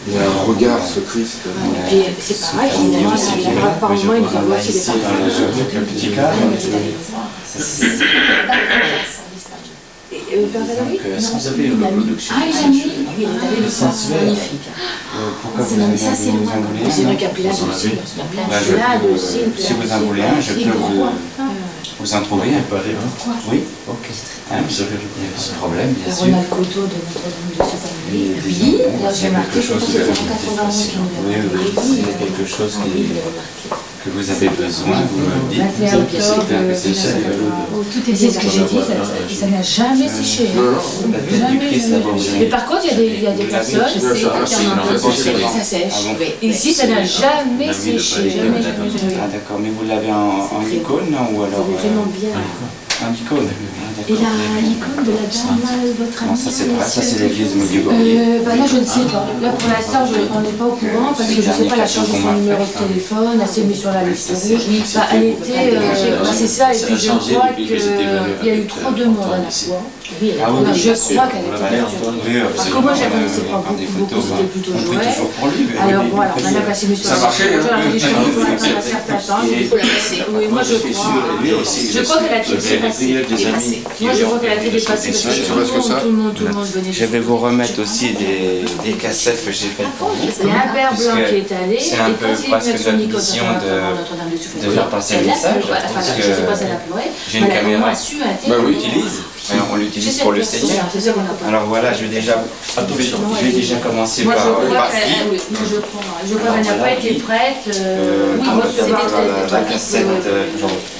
Il y a un regard, ce Christ. Et c'est pareil, apparemment, ils nous envoient aussi des Ici, dans le petit cadre. Père Valérie? Est-ce que vous avez une reproduction Ah, il a mis. Oui, il a mis ça, c'est magnifique. pourquoi vous avez Ça, c'est vous en voulez C'est un? vrai qu'il y a plein aussi. Il y a plein Bah, de je là, peux, aussi. si vous en voulez un, je peux vous en trouver un. Oui, ok. Hein, il n'y a pas de problème, bien Alors, sûr. on a le coteau de Notre-Dame de Saint-Famille. Oui, là j'ai marqué, je pense que c'est 191 qui nous Oui, l'a oui, envoyé. s'il y a quelque chose que vous avez besoin, vous me dites. 21 octobre, C'est ça, tout est. C'est ce que j'ai dit, ça n'a jamais séché. la tête du Christ, d'abord. Mais par contre, il y a des personnes, qui en ont un peu, ça sèche. Ici, ça n'a jamais séché. Jamais. Ah d'accord, mais vous l'avez en icône, non? Ou alors Vraiment bien. en icône? Et l'icône de la dame, votre Non, amie. ça c'est pas, ça c'est l'église Medjugorje. Bah là je ne sais pas. Là pour l'instant on n'est pas au courant parce que je ne sais pas, elle a changé son numéro de téléphone, elle s'est mise sur la liste rouge. Bah, elle était, c'est ça, et puis je crois qu'il y a eu trop de morts à la fois. Oui, Ah oui, je crois qu'elle était perturbée. Oui, Parce que moi je la connaissais pas beaucoup, c'était plutôt Joël. Alors voilà, on a passé sur la liste rouge, alors les choses vont attendre un certain temps, il faut la passer. Oui, moi je crois. Je crois qu'elle a été dépassée. Moi je crois qu'elle a été dépassée parce que tout le monde venait. Je vais vous remettre aussi des cassettes que j'ai faites pour vous. Il y a un père blanc qui est allé, c'est un peu presque notre mission de faire passer le message, parce que j'ai une caméra qu'on utilise, on l'utilise pour le Seigneur. Alors voilà, je vais déjà commencer par ici. Je crois qu'elle n'a pas été prête. Oui, moi la cassette.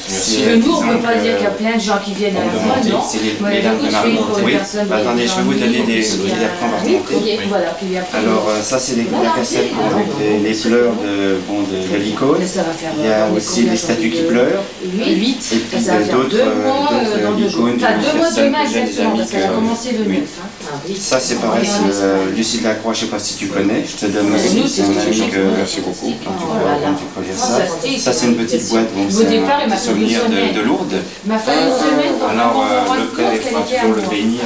Nous, on ne peut pas dire qu'il y a plein de gens qui viennent à la fois, non? C'est les larmes de Marie. Oui, attendez, je vais vous donner des... Après, on va remonter. Alors, ça, c'est la cassette pour les pleurs de l'icône. Il y a aussi les statues qui pleurent. 8. Et puis d'autres icônes de personnes que j'ai des amis que... Ça, c'est pareil, c'est Lucie de la Croix, je ne sais pas si tu connais. Je te donne aussi, c'est un ami que... Merci beaucoup. Tu peux lire ça. Ça, c'est une petite boîte, c'est un souvenir de Lourdes. m'a fallu une semaine pour Alors, me le père, il faut toujours le bénir.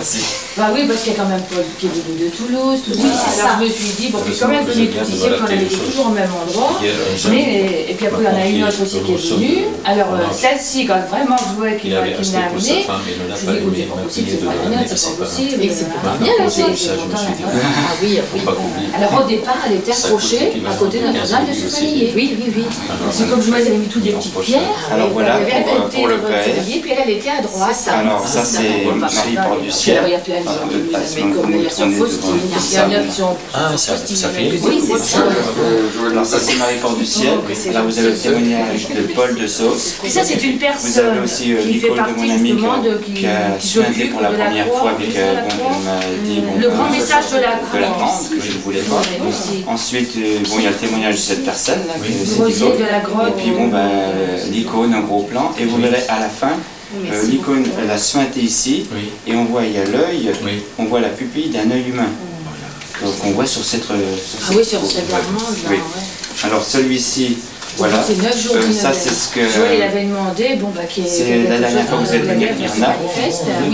Bah oui, parce qu'il y a quand même Paul qui est venu de Toulouse, tout ça. Alors je me suis dit, bon, puis quand même venu tout ici, quand elle était toujours au même endroit. Et puis après, il y en a une autre aussi qui est venue. Alors celle-ci, quand vraiment je voyais qu'il m'a amené, je me dis, oui, c'est pas possible, c'est pas la mienne, c'est pas possible. Et c'est pas bien la chose. Ah oui, oui. Alors au départ, elle était accrochée à côté de Notre-Dame de Saint-Famille. Oui, oui, oui. C'est comme je me disais, elle avait mis toutes des petites pierres. Alors voilà, pour le père. Puis elle était à droite. Alors ça, c'est Marie porte du ciel. Ah, ça fait. Oui, c'est ça. Alors ça, c'est Marie porte du ciel. Là, vous avez le témoignage de Paul de Sauce. Et ça, c'est une Vous personne avez aussi qui fait Nicole de partie mon ami justement de qui a suinté pour la première fois, mais qu'elle m'a dit le grand message de la croix que je ne voulais pas. Ensuite, il y a le témoignage de cette personne là, et puis l'icône, un gros plan, et vous verrez à la fin. L'icône, elle a suinté ici, et on voit, il y a l'œil, on voit la pupille d'un œil humain. Donc on voit sur cette... Ah oui, sur cette armande, là, ouais. Alors celui-ci, voilà, c'est 9 jours ça c'est ce que... Joël, il avait demandé, c'est la dernière fois que vous êtes venu, il y en a.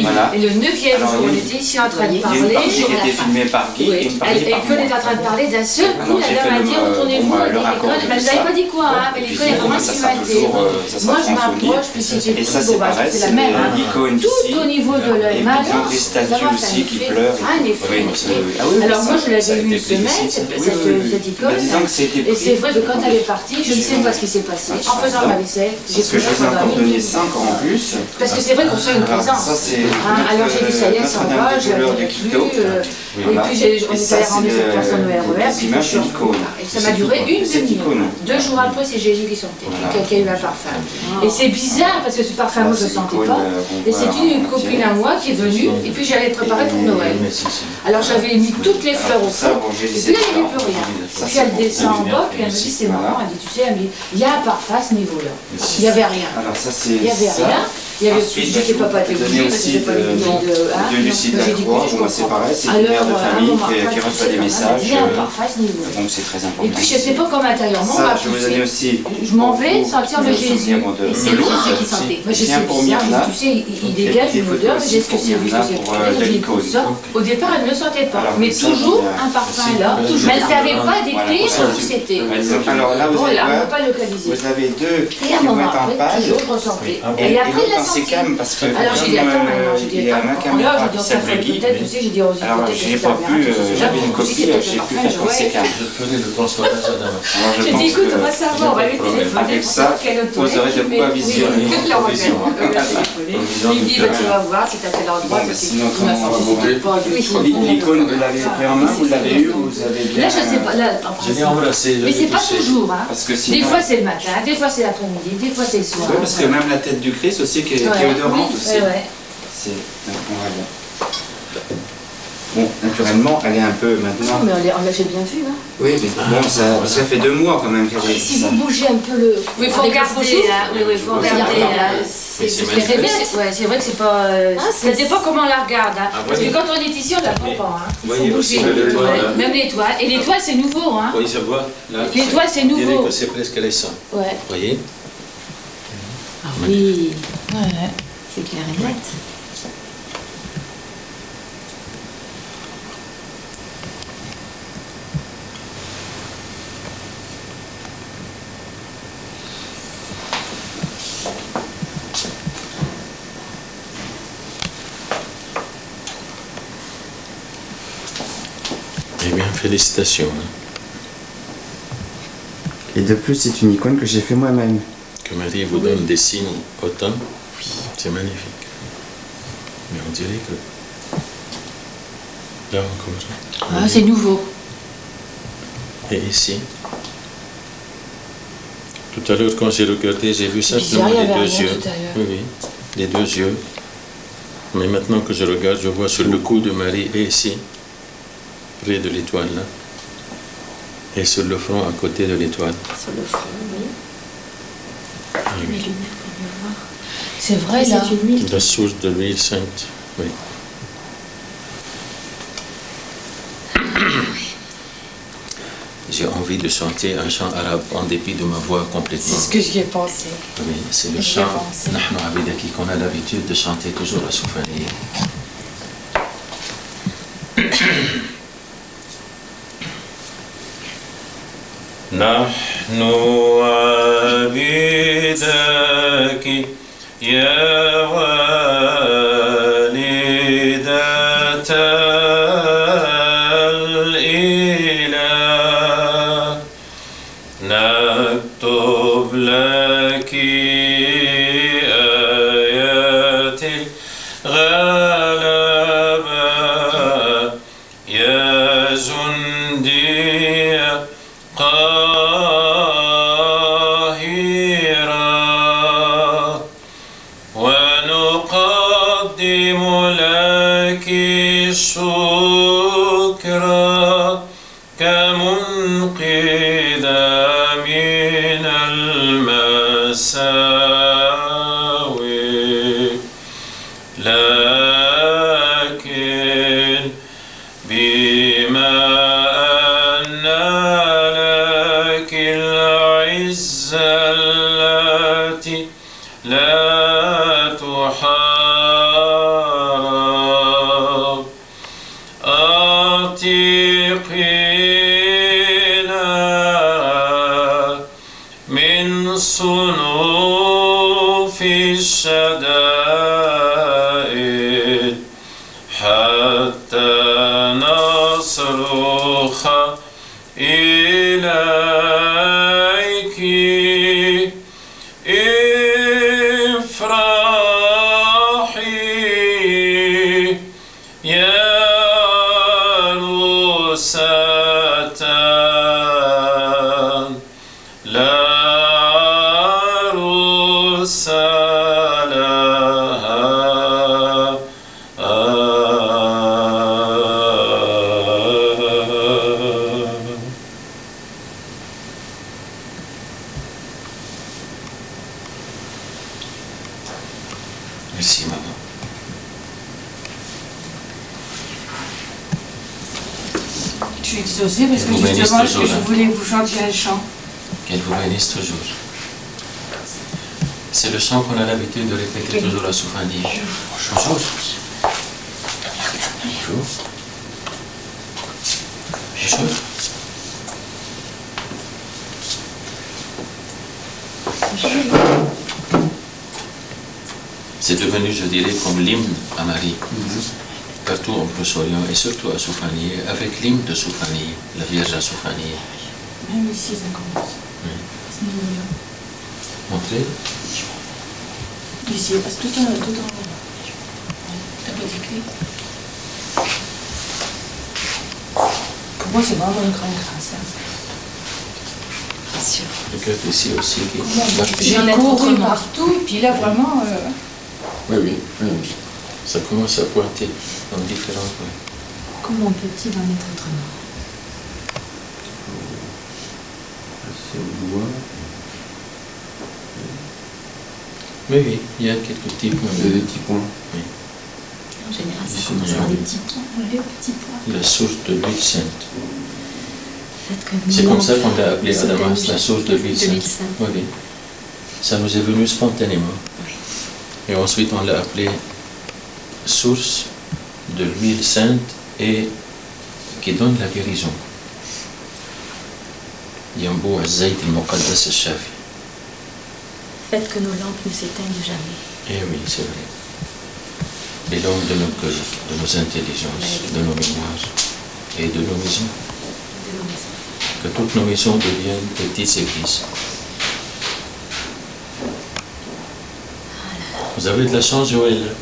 Voilà. Et le 9e jour, on était ici en train de parler. Il y a une partie qui était filmée par Guy et une partie par moi. Et qu'on est en train de parler d'un seul coup, la dame a dit retournez-vous, elle n'avait pas dit quoi, mais l'école est vraiment suinté. Moi je m'approche, puis c'était et ça c'est pareil, c'est l'icône ici. Tout au niveau de l'œil. Et puis ils ont des statues aussi qui pleurent. Alors moi je l'avais eu une semaine, cette icône. Et c'est vrai que quand elle est partie, je ne sais pas ce qui s'est passé. En faisant ma vaisselle, j'ai que je vous ai encore donné 5 en plus. Parce que c'est vrai qu'on fait une présence. Alors j'ai dit ça y est, ça va, je l'avais plus. Et puis on est allé rendre cette personne au RER, puis je suis revenue. Et ça m'a duré une demi-heure. 2 jours après, c'est Jésus qui sortait, qui a eu un parfum. Et c'est bizarre parce que ce parfum, moi je ne le sentais pas. Et c'est une copine à moi qui est venue, et puis j'allais préparer pour Noël. Alors j'avais mis toutes les fleurs au fond, et puis là il n'y avait plus rien. Et puis elle descend en bas, puis elle me dit c'est marrant, elle dit tu sais, il y a un parfum à ce niveau-là. Il n'y avait rien. Alors ça c'est il n'y avait rien. Il y avait Ensuite, je sais pas je vous donner aussi de Lucie Delacroix. Bon, c'est pareil, c'est une mère de famille qui reçoit des messages. Donc c'est très important. Et puis je sais pas comment intérieurement on va je vous donner aussi. Je m'en vais sentir le Jésus. Et c'est le Jésus qui sentait. Moi je sais pour ça, Myrna. tu sais, il dégage une odeur, mais j'ai ce que c'est. Au départ, elle ne le sentait pas. Mais toujours un parfum là. Mais elle ne savait pas décrire où c'était. Alors là, vous avez deux qui vont être en page. Et après, elle l'a senti. Parce que alors j'ai dit, attends, maintenant, j'ai dit, attends, là, j'ai dit, ça ferait peut-être, tu sais, j'ai dit, alors j'ai pas pu, j'avais une copie, j'ai pu faire conséquent. Je ferai le transfert à dame. J'ai dit, écoute, on va savoir, on va lui téléphoner. Avec ça, vous aurez de quoi visionner. Il dit, tu vas voir, c'est à tel endroit, sinon, comment on va monter? L'icône, vous l'avez pris en main, vous l'avez eu, vous avez bien... Là, je sais pas, là, je l'ai embrassé. Mais c'est pas toujours, hein. Des Sinon... fois c'est le matin, des fois c'est l'après-midi, des fois c'est le soir. Oui, parce que même la tête du Christ aussi qui est odorante aussi. C'est... On va voir. Bon, naturellement, elle est un peu maintenant... Non, mais j'ai bien vu, hein. Oui, mais bon, ça fait 2 mois quand même qu'elle est... Si vous bougez un peu le... Oui, il faut regarder, là. Oui, il faut regarder, là. C'est vrai que c'est pas... Ça dépend comment on la regarde, hein. Parce que quand on est ici, on la voit pas, hein. Il faut bouger. Même l'étoile. Et l'étoile, c'est nouveau, hein. Oui, ça voit. L'étoile, c'est nouveau. Je dirais que c'est presque récent. Ouais. Vous voyez? Ah oui. Ouais, c'est clair et net. Eh bien, félicitations. Et de plus, c'est une icône que j'ai fait moi-même. Que Marie vous donne des signes autant, c'est magnifique. Mais on dirait que... Là encore. Ah, c'est nouveau. Et ici. Tout à l'heure, quand j'ai regardé, j'ai vu simplement les 2 yeux. Oui, oui, les 2 yeux. Mais maintenant que je regarde, je vois sur le cou de Marie et ici, près de l'étoile là, et sur le front à côté de l'étoile. Sur le front, oui. Oui. Les lumières pour mieux voir. C'est vrai là. C'est une huile. La source de l'huile sainte, oui. J'ai envie de chanter un chant arabe en dépit de ma voix complètement. C'est ce que j'y ai pensé. Oui, c'est le chant Nahnu Abidaki qu'on a l'habitude de chanter toujours à Soufaniya. نحن عبيدك يا والدة الإله نكتب لك آيات الغلبة يا جندي قاهرة ونقدم لك الشكر كمنقذة من المساوي لكن بما أن لك العزة التي لا تحارب أعتقنا من صنوف الشدائد حتى نصرخ إليك افرحي يا عروسة لا عروس لها Merci, maman. Je suis exaucée parce que Vous bénisse justement, toujours, je hein. voulais que vous chantiez un chant. Qu'elle vous bénisse toujours. C'est le chant qu'on a l'habitude de répéter toujours à Soufani. Bonjour. Bonjour. Bonjour. C'est devenu, je dirais, comme l'hymne à Marie. Partout en Proche-Orient et surtout à Soufani, avec l'hymne de Soufani, la Vierge à Soufani. Même ici, ça commence. C'est mignon. Montrez. Ici, parce que tout en haut. T'as pas dit clé. Pour moi, c'est vraiment une grande grâce. Bien sûr. Regarde ici aussi. J'ai couru partout, et puis là, vraiment... Oui, oui, oui. Ça commence à pointer dans différents points. Comment peut-il en être autrement? C'est au doigt. Mais oui, il y a quelques petits points. Il y a des petits points. Oui. En général, ça commence par des petits points. Les petits points. La source de l'huile sainte. C'est comme ça qu'on l'a appelé à Damas, la source de l'huile sainte. Oui, oui. Ça nous est venu spontanément. Et ensuite, on l'a appelé source de l'huile sainte et qui donne la guérison. Yambo al-Zayd al-Muqaddas al-Shafi. Faites que nos lampes ne s'éteignent jamais. Eh oui, c'est vrai. Les lampes de nos cœurs, de nos intelligences, de nos mémoires et de nos maisons. Que toutes nos maisons deviennent petites églises. Vous avez de la chance, Joël.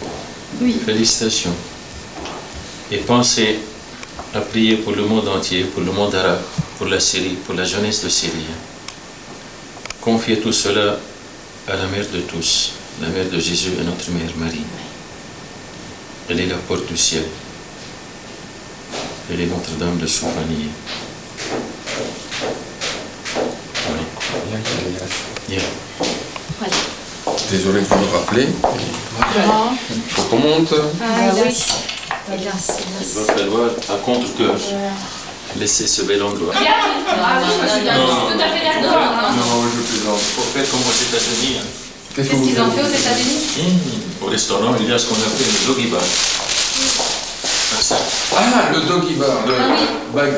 Oui. Félicitations. Et pensez à prier pour le monde entier, pour le monde arabe, pour la Syrie, pour la jeunesse de Syrie. Confiez tout cela à la mère de tous, la mère de Jésus et notre mère Marie. Elle est la porte du ciel. Elle est Notre-Dame de Soufani. Oui. Voilà. Désolé de vous le rappeler. Faut qu'on monte. Ah, hélas. Hélas, Il va falloir, à contre-cœur, laisser ce bel endroit. Tout à fait d'accord. Non, je plaisante. Pour faire comme aux États-Unis. Qu'est-ce Qu'est-ce qu'ils ont fait aux États-Unis? Au restaurant, il y a ce qu'on appelle le doggy bar. Ah, le doggy bar, le bag,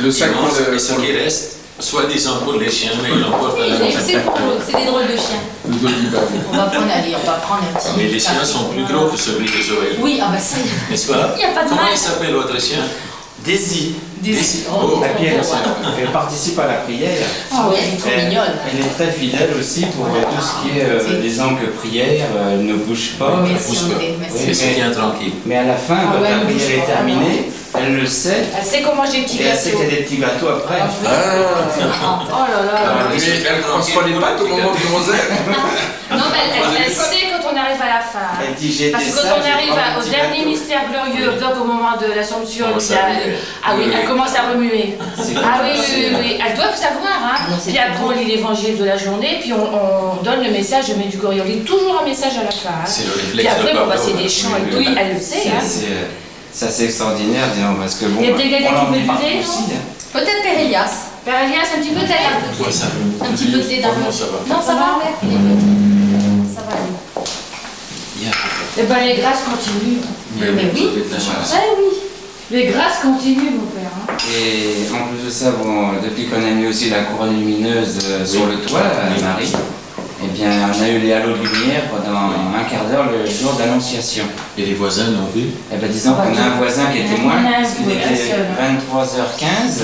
le sac pour le... Et ce qui reste, soi-disant pour les chiens, mais ils l'emportent à la maison. C'est pour eux, c'est des drôles de chiens. Le doggy bar. On va prendre un petit. Mais les chiens sont plus gros que celui de Joël. Oui, ah bah ça. N'est-ce pas? Il n'y a pas de Comment mal. il s'appelle votre chien? Daisy. Daisy. Oh, elle participe à la prière. Ah oui, elle est trop mignonne. Elle est très fidèle aussi pour tout ce qui est des angles prières. Elle ne bouge pas. Merci, Elle se tient tranquille. Mais à la fin, quand la prière est terminée, elle le sait. Elle sait comment j'ai des petits Et elle sait gâteaux. qu'il y a des petits gâteaux après. Oh là là. Mais elle croise pas les pattes au moment du rosaire. Non, elle sait quand on arrive à la fin. Elle dit j'ai Parce été que quand sage, on arrive au dernier mystère glorieux, donc au moment de l'Assomption, ah oui, elle commence à remuer. Ah oui, oui. Elle doit savoir, hein. Puis après, on lit l'évangile de la journée, puis on donne le message de Medjugorje. On lit toujours un message à la fin. C'est le réflexe. Puis après, de on Pablo. passer des chants et tout. Oui, elle le sait, hein. C'est assez extraordinaire, disons, parce que bon, Il y a des gars qui on en peuvent dit du partout thé, aussi. non? Peut-être Père Elias. Père Elias, un petit peu de thé. Ouais, ça. Un petit peu de thé Comment ça va? Non, ça va, ça va aller. Yeah. Eh ben, les grâces continuent. Mais oui. vous avez de la chance. Eh oui. Les grâces continuent, mon père. Hein. Et en plus de ça, bon, depuis qu'on a mis aussi la couronne lumineuse sur le toit, Marie, eh bien, on a eu les halos de lumière pendant un quart d'heure le jour d'Annonciation. Et les voisins l'ont vu? Eh bien, disons qu'on a un voisin qui est témoin, parce qu'il était 23h15.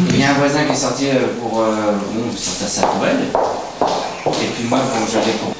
Il y a un voisin qui est sorti pour sortir sa toile. Et puis moi, bon, j'avais pour